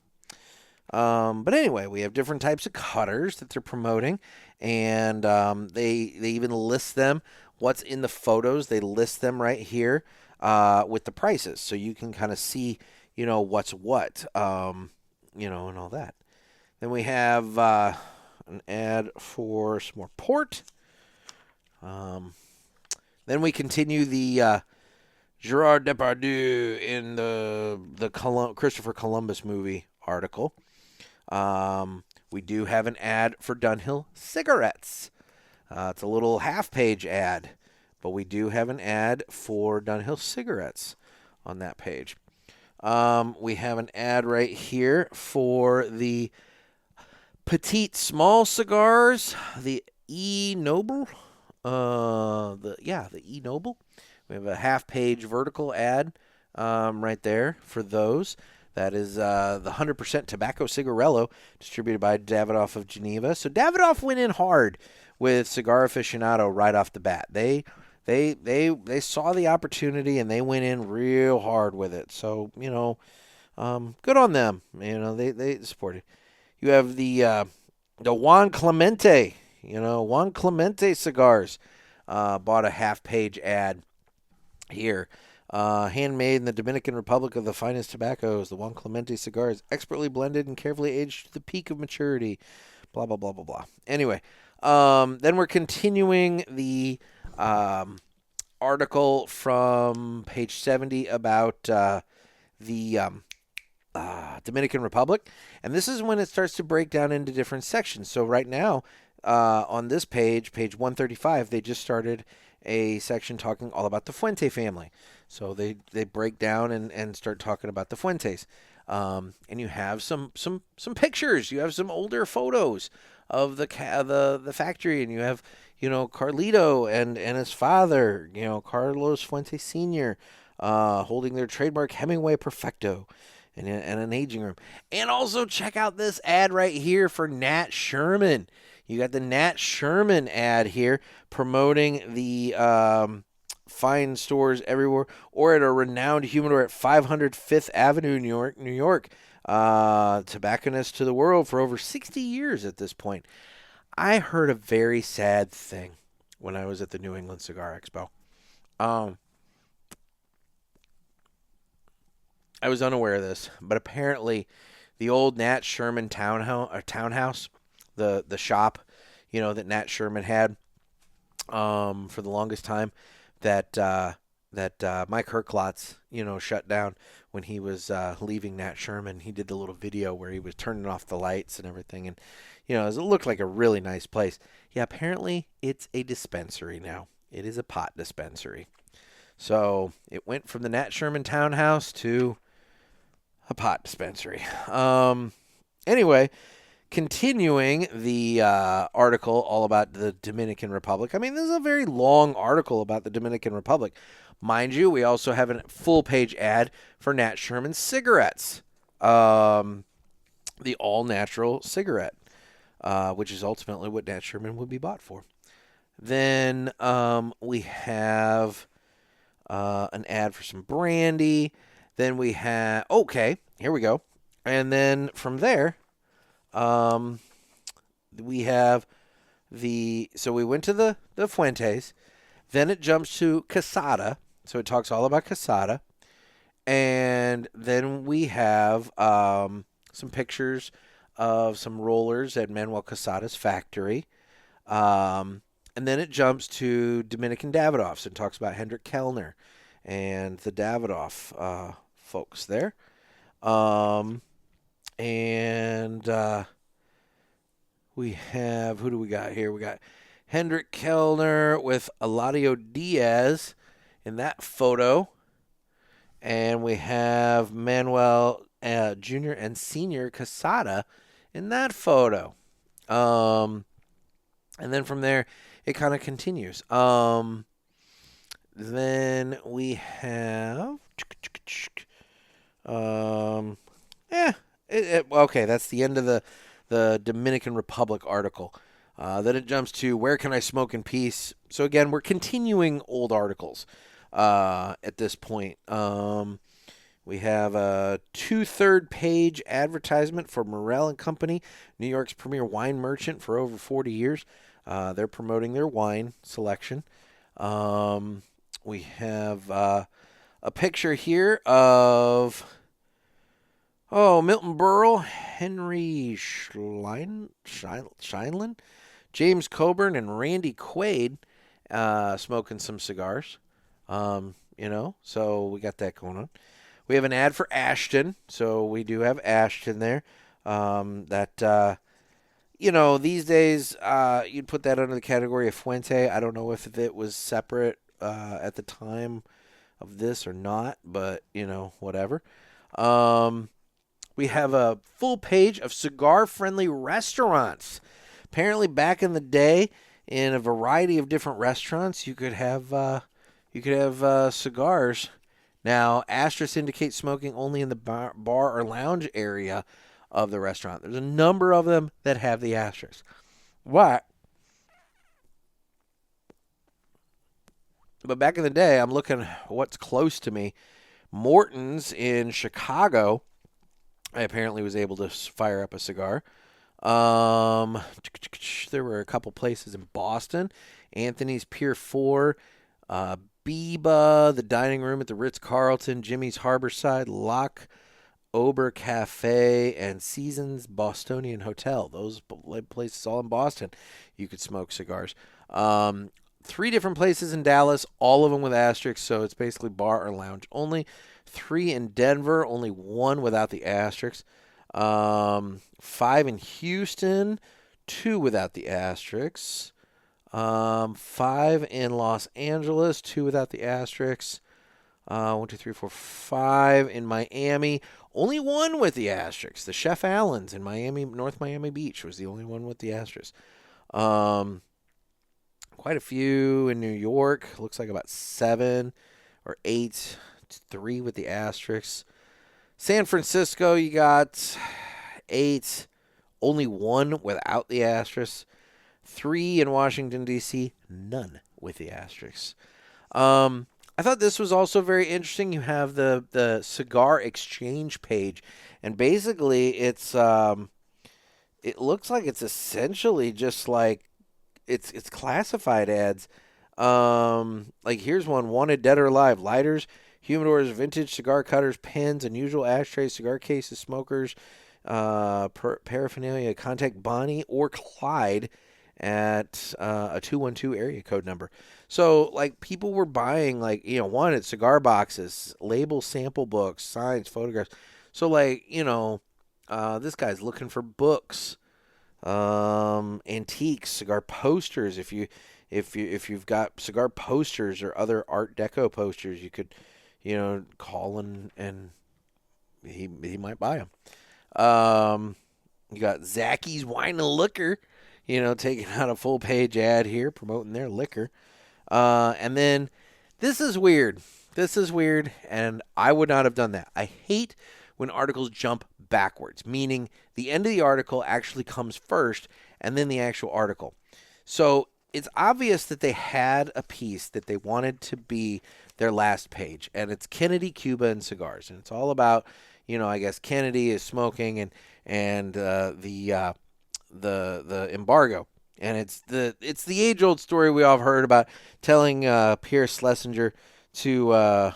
But anyway, we have different types of cutters that they're promoting, and they even list them. What's in the photos, they list them right here with the prices, so you can kind of see, what's what, and all that. Then we have an ad for some more port. Then we continue the Gerard Depardieu in the Christopher Columbus movie article. We do have an ad for Dunhill cigarettes. It's a little half-page ad, but we do have an ad for Dunhill cigarettes on that page. We have an ad right here for the petite small cigars, the E Noble. The E Noble. We have a half-page vertical ad right there for those. That is the 100% Tobacco Cigarello, distributed by Davidoff of Geneva. So Davidoff went in hard with Cigar Aficionado right off the bat. They saw the opportunity and they went in real hard with it. So good on them. They supported. You have the Juan Clemente. Juan Clemente cigars. Bought a half-page ad here. Handmade in the Dominican Republic of the finest tobaccos, the Juan Clemente cigar is expertly blended and carefully aged to the peak of maturity. Blah, blah, blah, blah, blah. Anyway, then we're continuing the article from page 70 about the Dominican Republic. And this is when it starts to break down into different sections. So right now, on this page 135, they just started a section talking all about the Fuente family. So they break down and start talking about the Fuentes. And you have some pictures. You have some older photos of the factory, and you have, Carlito and his father, Carlos Fuente Sr., holding their trademark Hemingway Perfecto and an aging room. And also check out this ad right here for Nat Sherman. You got the Nat Sherman ad here promoting the fine stores everywhere, or at a renowned humidor at 500 Fifth Avenue, New York. Tobacconist to the world for over 60 years at this point. I heard a very sad thing when I was at the New England Cigar Expo. I was unaware of this, but apparently the old Nat Sherman townhouse, the shop, that Nat Sherman had for the longest time, that Mike Herklotz, shut down when he was leaving Nat Sherman. He did the little video where he was turning off the lights and everything, and it looked like a really nice place. Yeah, apparently it's a dispensary now. It is a pot dispensary. So it went from the Nat Sherman townhouse to a pot dispensary. Anyway, continuing the article all about the Dominican Republic. I mean, this is a very long article about the Dominican Republic. Mind you, we also have a full-page ad for Nat Sherman cigarettes, the all-natural cigarette, which is ultimately what Nat Sherman would be bought for. Then we have an ad for some brandy. Then we have, okay, here we go. And then from there, we have so we went to the Fuentes. Then it jumps to Casada. So it talks all about Casada. And then we have some pictures of some rollers at Manuel Casada's factory. And then it jumps to Dominican Davidoffs and talks about Hendrik Kellner and the Davidoff folks there. We have, who do we got here? We got Hendrik Kellner with Eladio Diaz in that photo. And we have Manuel Jr. and Senior Casada in that photo. And then from there, it kind of continues. Then we have... okay, that's the end of the Dominican Republic article. Then it jumps to Where Can I Smoke in Peace? So again, we're continuing old articles at this point. We have a 2/3 page advertisement for Morel & Company, New York's premier wine merchant for over 40 years. They're promoting their wine selection. We have a picture here of Milton Berle, Henry Scheinlin, James Coburn, and Randy Quaid smoking some cigars. So we got that going on. We have an ad for Ashton, so we do have Ashton there. These days you'd put that under the category of Fuente. I don't know if it was separate at the time of this or not, but, whatever. We have a full page of cigar-friendly restaurants. Apparently, back in the day, in a variety of different restaurants, you could have cigars. Now, asterisks indicate smoking only in the bar or lounge area of the restaurant. There's a number of them that have the asterisks. But back in the day, I'm looking at what's close to me. Morton's in Chicago, I apparently was able to fire up a cigar. There were a couple places in Boston. Anthony's Pier 4, Biba, the dining room at the Ritz-Carlton, Jimmy's Harborside, Lock Ober Cafe, and Seasons Bostonian Hotel. Those places all in Boston. You could smoke cigars. 3 different places in Dallas, all of them with asterisks, so it's basically bar or lounge only. 3 in Denver, only 1 without the asterisks. 5 in Houston, 2 without the asterisks. 5 in Los Angeles, 2 without the asterisks. 1, 2, 3, 4, 5 in Miami. Only 1 with the asterisks. The Chef Allen's in Miami, North Miami Beach was the only one with the asterisk. Quite a few in New York. Looks like about 7 or 8. 3 with the asterisks. San Francisco, you got 8. Only 1 without the asterisk. 3 in Washington, D.C. None with the asterisks. I thought this was also very interesting. You have the cigar exchange page, and basically it's it looks like it's essentially just like it's classified ads. Like here's one: wanted dead or alive, lighters, humidors, vintage cigar cutters, pens, unusual ashtrays, cigar cases, smokers, paraphernalia. Contact Bonnie or Clyde at a 212 area code number. So, like, people were buying, like, wanted cigar boxes, label sample books, signs, photographs. So, like, this guy's looking for books, antiques, cigar posters. If you've got cigar posters or other Art Deco posters, you could, call and he might buy them. You got Zacky's Wine and Liquor, taking out a full page ad here promoting their liquor. And then this is weird. And I would not have done that. I hate when articles jump backwards, meaning the end of the article actually comes first and then the actual article. So it's obvious that they had a piece that they wanted to be their last page, and it's Kennedy, Cuba, and cigars. And it's all about, I guess Kennedy is smoking and the embargo. And it's the age-old story we all have heard about, telling Pierre Schlesinger to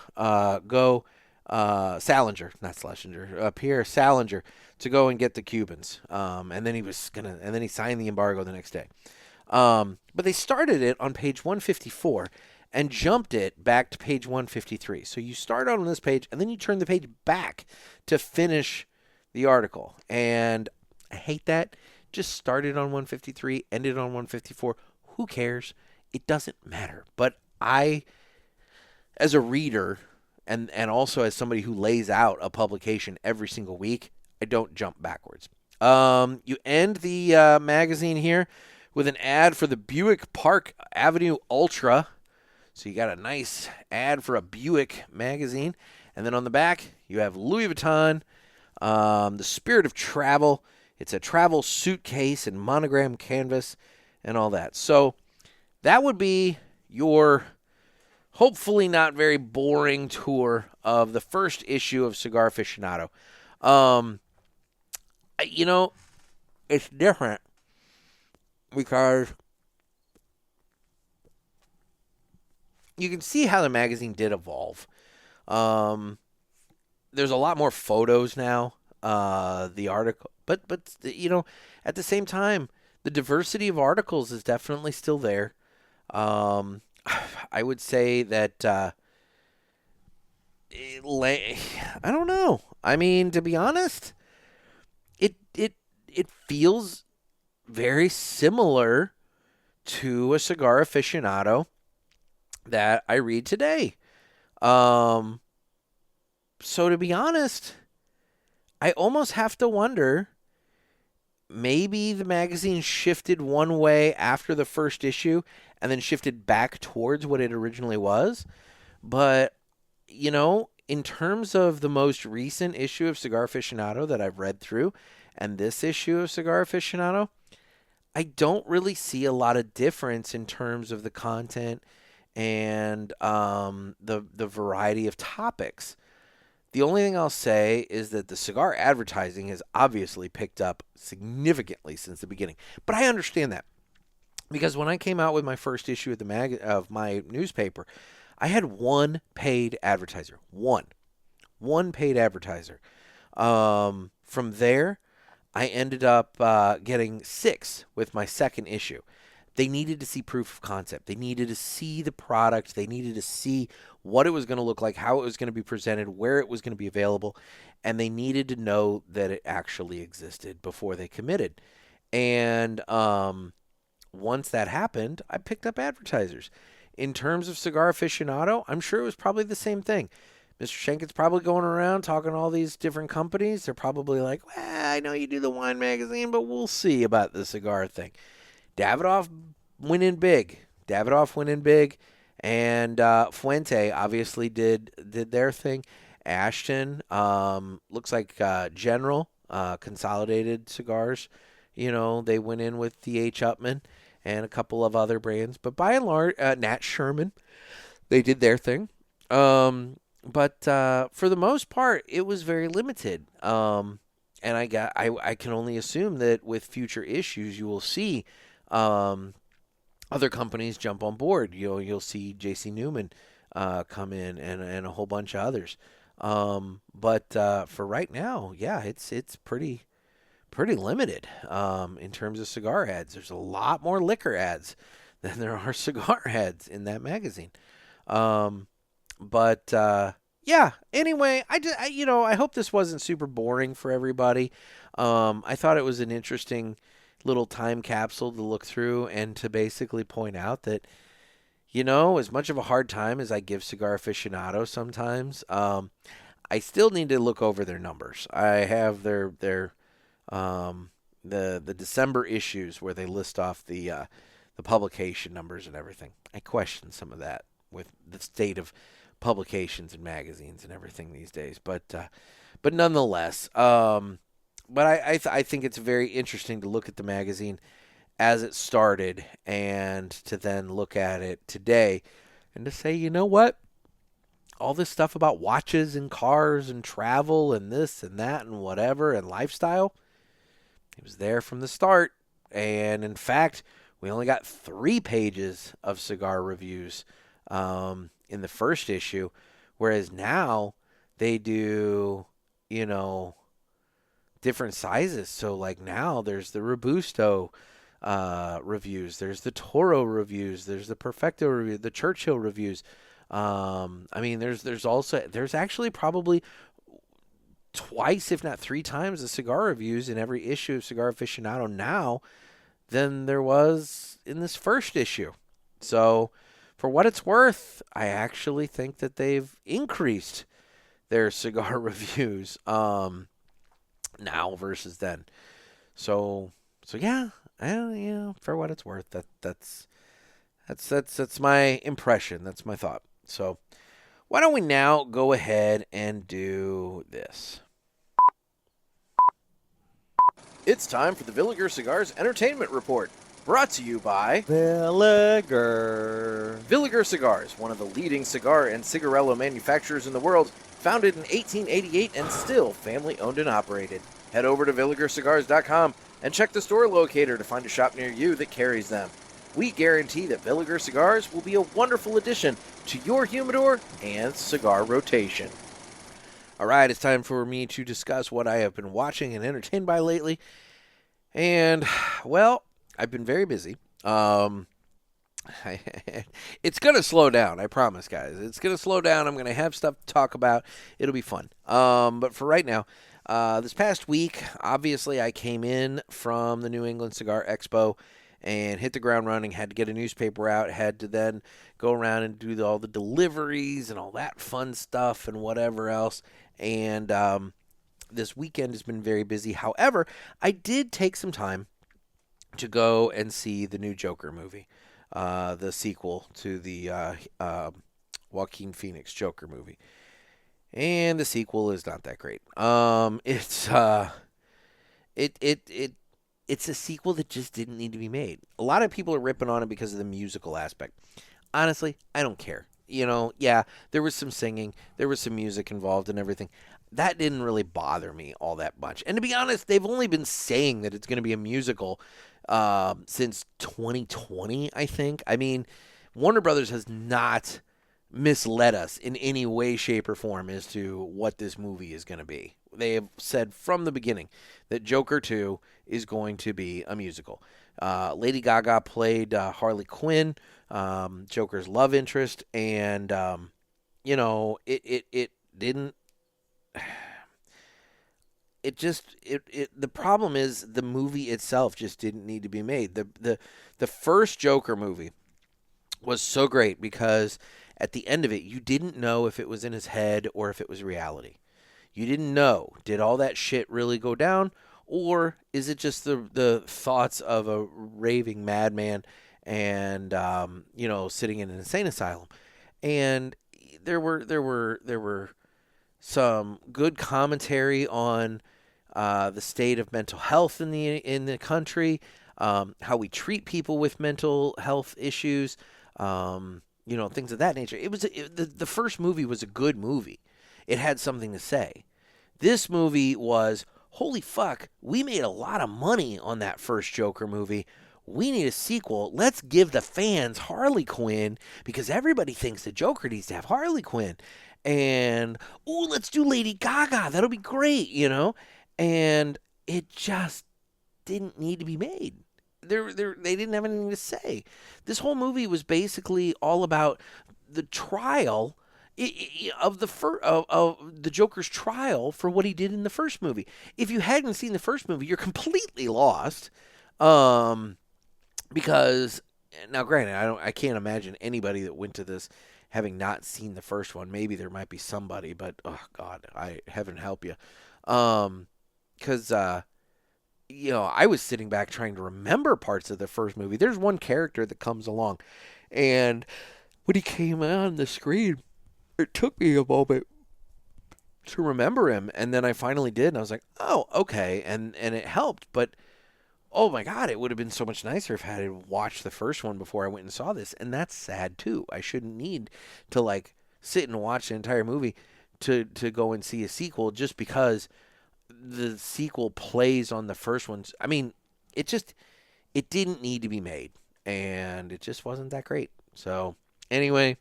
go Salinger, not Schlesinger, Pierre Salinger to go and get the Cubans. And then he signed the embargo the next day. But they started it on page 154 and jumped it back to page 153. So you start on this page and then you turn the page back to finish the article. And I hate that. Just started on 153, ended on 154. Who cares? It doesn't matter. But I, as a reader, and also as somebody who lays out a publication every single week, I don't jump backwards. You end the magazine here with an ad for the Buick Park Avenue Ultra. So you got a nice ad for a Buick magazine. And then on the back, you have Louis Vuitton, the Spirit of Travel. It's a travel suitcase and monogram canvas and all that. So that would be your hopefully not very boring tour of the first issue of Cigar Aficionado. It's different because you can see how the magazine did evolve. There's a lot more photos now. The article, but at the same time, the diversity of articles is definitely still there. I would say that I don't know. I mean, to be honest, it feels very similar to a Cigar Aficionado that I read today. So to be honest, I almost have to wonder, maybe the magazine shifted one way after the first issue and then shifted back towards what it originally was. But, in terms of the most recent issue of Cigar Aficionado that I've read through and this issue of Cigar Aficionado, I don't really see a lot of difference in terms of the content and the variety of topics. The only thing I'll say is that the cigar advertising has obviously picked up significantly since the beginning. But I understand that, because when I came out with my first issue of my newspaper, I had one paid advertiser. One paid advertiser. From there, I ended up getting 6 with my second issue. They needed to see proof of concept. They needed to see the product. They needed to see what it was going to look like, how it was going to be presented, where it was going to be available, and they needed to know that it actually existed before they committed. And once that happened, I picked up advertisers. In terms of Cigar Aficionado, I'm sure it was probably the same thing. Mr. Schenken's probably going around talking to all these different companies. They're probably like, well, I know you do the wine magazine, but we'll see about the cigar thing. Davidoff went in big. And Fuente obviously did their thing. Ashton, looks like General, Consolidated Cigars, they went in with the H. Upman and a couple of other brands. But by and large, Nat Sherman, they did their thing. But for the most part, it was very limited. And I can only assume that with future issues, you will see other companies jump on board. You'll see J.C. Newman come in and a whole bunch of others. But for right now, yeah, it's pretty limited in terms of cigar ads. There's a lot more liquor ads than there are cigar ads in that magazine. But yeah, anyway, I hope this wasn't super boring for everybody. I thought it was an interesting little time capsule to look through and to basically point out that, as much of a hard time as I give Cigar Aficionado sometimes, I still need to look over their numbers. I have their the December issues where they list off the publication numbers and everything. I question some of that with the state of publications and magazines and everything these days, but nonetheless, but I think it's very interesting to look at the magazine as it started and to then look at it today and to say, you know what? All this stuff about watches and cars and travel and this and that and whatever and lifestyle, it was there from the start. And in fact, we only got 3 pages of cigar reviews in the first issue, whereas now they do, different sizes. So like now there's the Robusto reviews, there's the Toro reviews, there's the Perfecto review, the Churchill reviews. There's actually probably twice, if not 3 times, the cigar reviews in every issue of Cigar Aficionado now than there was in this first issue. So for what it's worth, I actually think that they've increased their cigar reviews now versus then. So yeah, for what it's worth, that's my impression. That's my thought. So why don't we now go ahead and do this? It's time for the Villiger Cigars Entertainment Report, brought to you by Villiger. Villiger Cigars, one of the leading cigar and cigarello manufacturers in the world, founded in 1888 and still family-owned and operated. Head over to VilligerCigars.com and check the store locator to find a shop near you that carries them. We guarantee that Villiger Cigars will be a wonderful addition to your humidor and cigar rotation. All right, it's time for me to discuss what I have been watching and entertained by lately. And, well, I've been very busy. It's going to slow down, I promise, guys. It's going to slow down. I'm going to have stuff to talk about. It'll be fun. But for right now, this past week, obviously, I came in from the New England Cigar Expo and hit the ground running, had to get a newspaper out, had to then go around and do all the deliveries and all that fun stuff and whatever else. And this weekend has been very busy. However, I did take some time to go and see the new Joker movie, the sequel to the Joaquin Phoenix Joker movie. And the sequel is not that great. It's a sequel that just didn't need to be made. A lot of people are ripping on it because of the musical aspect. Honestly, I don't care. Yeah, there was some singing, there was some music involved and everything. That didn't really bother me all that much. And to be honest, they've only been saying that it's going to be a musical since 2020, I think. I mean, Warner Brothers has not misled us in any way, shape, or form as to what this movie is going to be. They have said from the beginning that Joker 2 is going to be a musical. Lady Gaga played Harley Quinn, Joker's love interest, and it didn't. the problem is the movie itself just didn't need to be made. The first Joker movie was so great because at the end of it, you didn't know if it was in his head or if it was reality. You didn't know, did all that shit really go down, or is it just the thoughts of a raving madman and sitting in an insane asylum? And there were some good commentary on the state of mental health in the country, how we treat people with mental health issues, things of that nature. The first movie was a good movie. It had something to say. This movie was, holy fuck, we made a lot of money on that first Joker movie. We need a sequel. Let's give the fans Harley Quinn because everybody thinks the Joker needs to have Harley Quinn. And, let's do Lady Gaga. That'll be great, And it just didn't need to be made. They didn't have anything to say. This whole movie was basically all about the trial of the Joker's trial for what he did in the first movie. If you hadn't seen the first movie, you're completely lost. Because now, granted, I can't imagine anybody that went to this having not seen the first one. Maybe there might be somebody, but oh God, heaven help you. Because I was sitting back trying to remember parts of the first movie. There's one character that comes along, and when he came on the screen, it took me a moment to remember him, and then I finally did, and I was like, oh, okay, and it helped, but oh my God, it would have been so much nicer if I had watched the first one before I went and saw this, and that's sad too. I shouldn't need to sit and watch the entire movie to go and see a sequel just because the sequel plays on the first one. I mean, it didn't need to be made, and it just wasn't that great. So anyway,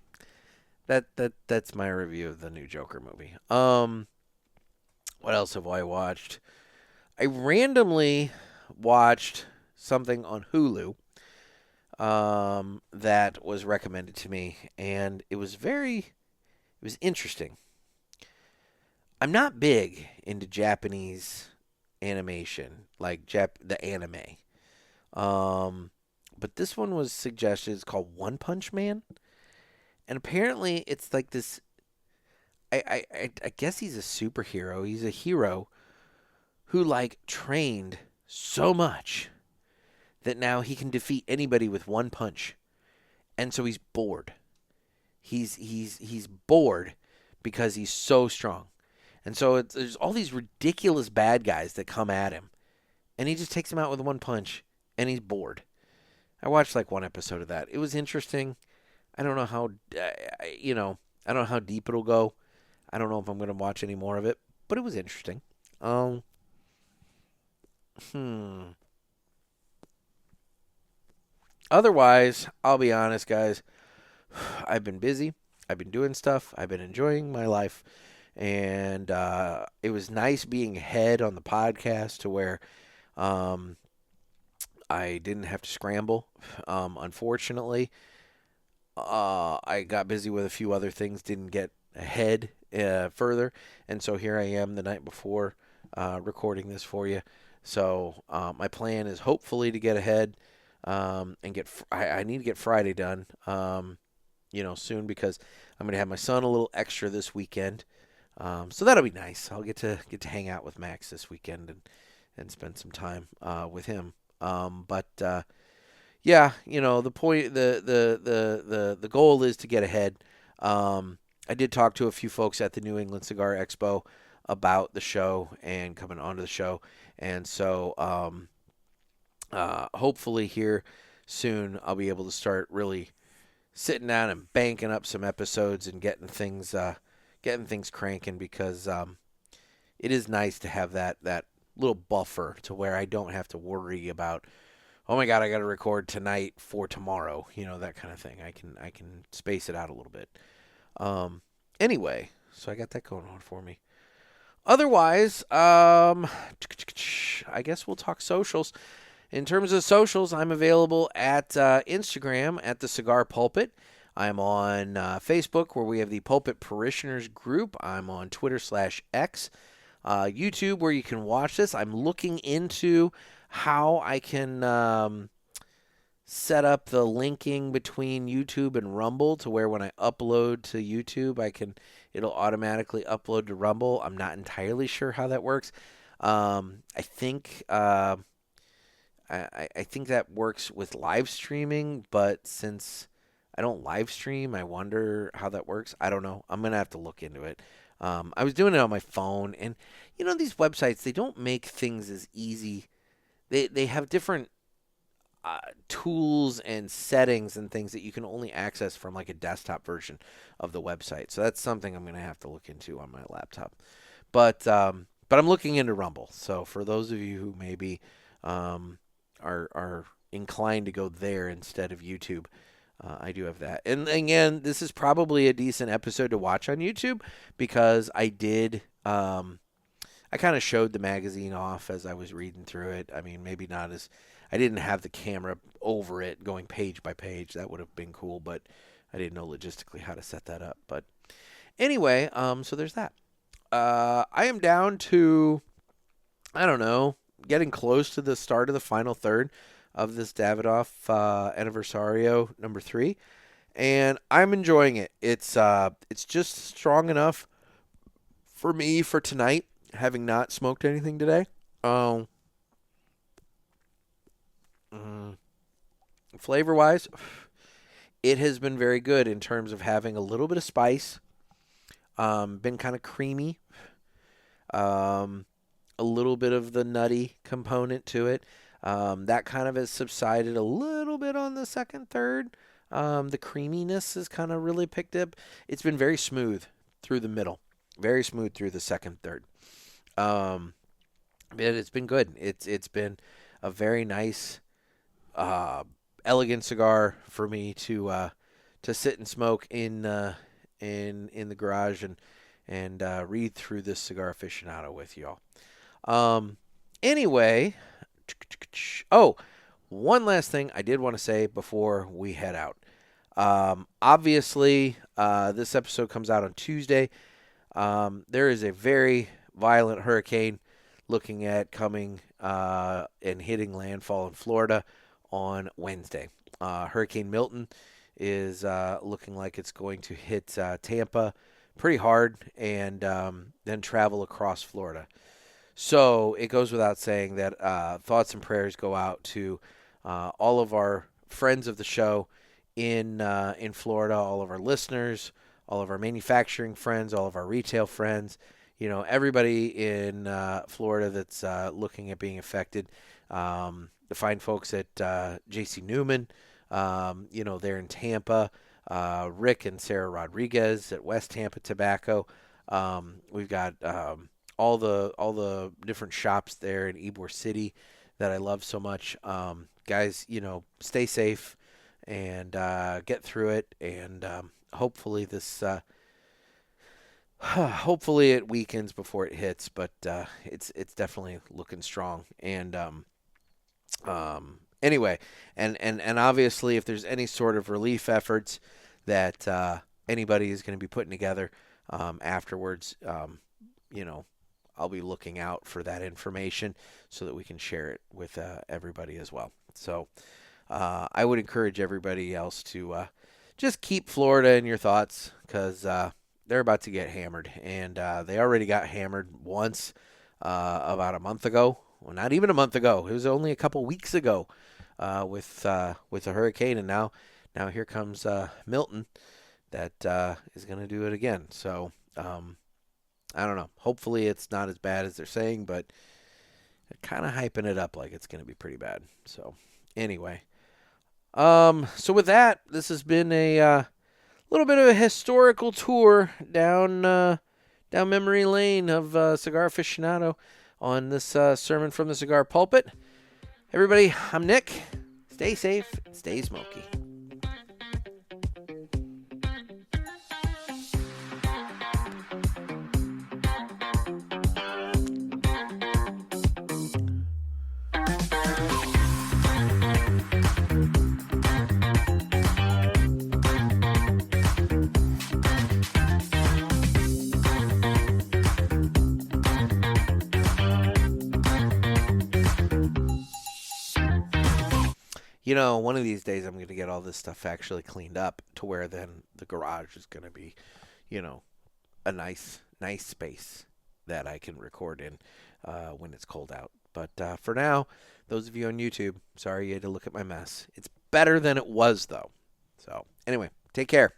that's my review of the new Joker movie. What else have I watched? I randomly watched something on Hulu that was recommended to me, and it was interesting. I'm not big into Japanese animation, like the anime. But this one was suggested. It's called One Punch Man. And apparently it's like this, I guess he's a superhero. He's a hero who trained so much that now he can defeat anybody with one punch. And so he's bored. He's bored because he's so strong. And so there's all these ridiculous bad guys that come at him. And he just takes them out with one punch. And he's bored. I watched one episode of that. It was interesting. I don't know how, I don't know how deep it'll go. I don't know if I'm going to watch any more of it. But it was interesting. Otherwise, I'll be honest, guys. I've been busy. I've been doing stuff. I've been enjoying my life. And it was nice being ahead on the podcast to where I didn't have to scramble. Unfortunately, I got busy with a few other things, didn't get ahead further. And so here I am the night before recording this for you. So my plan is hopefully to get ahead and I need to get Friday done, soon because I'm going to have my son a little extra this weekend. So that'll be nice. I'll get to hang out with Max this weekend and spend some time with him. Yeah, the point, the goal is to get ahead. I did talk to a few folks at the New England Cigar Expo about the show and coming onto the show. And so, hopefully here soon I'll be able to start really sitting down and banking up some episodes and getting things cranking because, it is nice to have that little buffer to where I don't have to worry about, oh my God, I got to record tonight for tomorrow, that kind of thing. I can space it out a little bit. Anyway, so I got that going on for me. Otherwise, I guess we'll talk socials. In terms of socials, I'm available at Instagram at the Cigar Pulpit. I'm on Facebook where we have the Pulpit Parishioners group. I'm on Twitter /X. YouTube where you can watch this. I'm looking into how I can set up the linking between YouTube and Rumble to where when I upload to YouTube, it'll automatically upload to Rumble. I'm not entirely sure how that works. I think I think that works with live streaming, but since I don't live stream, I wonder how that works. I don't know. I'm gonna have to look into it. I was doing it on my phone, and these websites, they don't make things as easy. They have different tools and settings and things that you can only access from like a desktop version of the website. So that's something I'm going to have to look into on my laptop. But I'm looking into Rumble. So for those of you who maybe are inclined to go there instead of YouTube, I do have that. And again, this is probably a decent episode to watch on YouTube because I did I kind of showed the magazine off as I was reading through it. I mean, maybe not as I didn't have the camera over it going page by page. That would have been cool, but I didn't know logistically how to set that up. But anyway, so there's that. I am down to, I don't know, getting close to the start of the final third of this Davidoff Aniversario No. 3, and I'm enjoying it. It's just strong enough for me for tonight, having not smoked anything today. Flavor-wise, it has been very good in terms of having a little bit of spice, been kind of creamy, a little bit of the nutty component to it. That kind of has subsided a little bit on the second, third. The creaminess has kind of really picked up. It's been very smooth through the middle, very smooth through the second, third. But it's been good. It's been a very nice, elegant cigar for me to sit and smoke in the garage and read through this Cigar Aficionado with y'all. Anyway, one last thing I did want to say before we head out. Obviously, this episode comes out on Tuesday. There is a very violent hurricane looking at coming and hitting landfall in Florida on Wednesday. Hurricane Milton is looking like it's going to hit Tampa pretty hard and then travel across Florida. So it goes without saying that thoughts and prayers go out to all of our friends of the show in Florida, all of our listeners, all of our manufacturing friends, all of our retail friends, everybody in Florida that's looking at being affected. The fine folks at J.C. Newman, they're in Tampa, Rick and Sarah Rodriguez at West Tampa Tobacco. We've got all the different shops there in Ybor City that I love so much. Guys, stay safe and get through it, and hopefully this hopefully it weakens before it hits, but it's definitely looking strong. And anyway, and obviously if there's any sort of relief efforts that anybody is going to be putting together afterwards, I'll be looking out for that information so that we can share it with everybody as well. So I would encourage everybody else to just keep Florida in your thoughts, because they're about to get hammered, and they already got hammered once about a month ago. Well, not even a month ago. It was only a couple weeks ago with the hurricane, and now here comes Milton that is going to do it again. So I don't know. Hopefully it's not as bad as they're saying, but they're kind of hyping it up like it's going to be pretty bad. So anyway, so with that, this has been a little bit of a historical tour down memory lane of Cigar Aficionado on this sermon from the Cigar Pulpit. Everybody, I'm Nick. Stay safe, stay smoky. one of these days I'm going to get all this stuff actually cleaned up to where then the garage is going to be, a nice space that I can record in when it's cold out. But for now, those of you on YouTube, sorry you had to look at my mess. It's better than it was, though. So anyway, take care.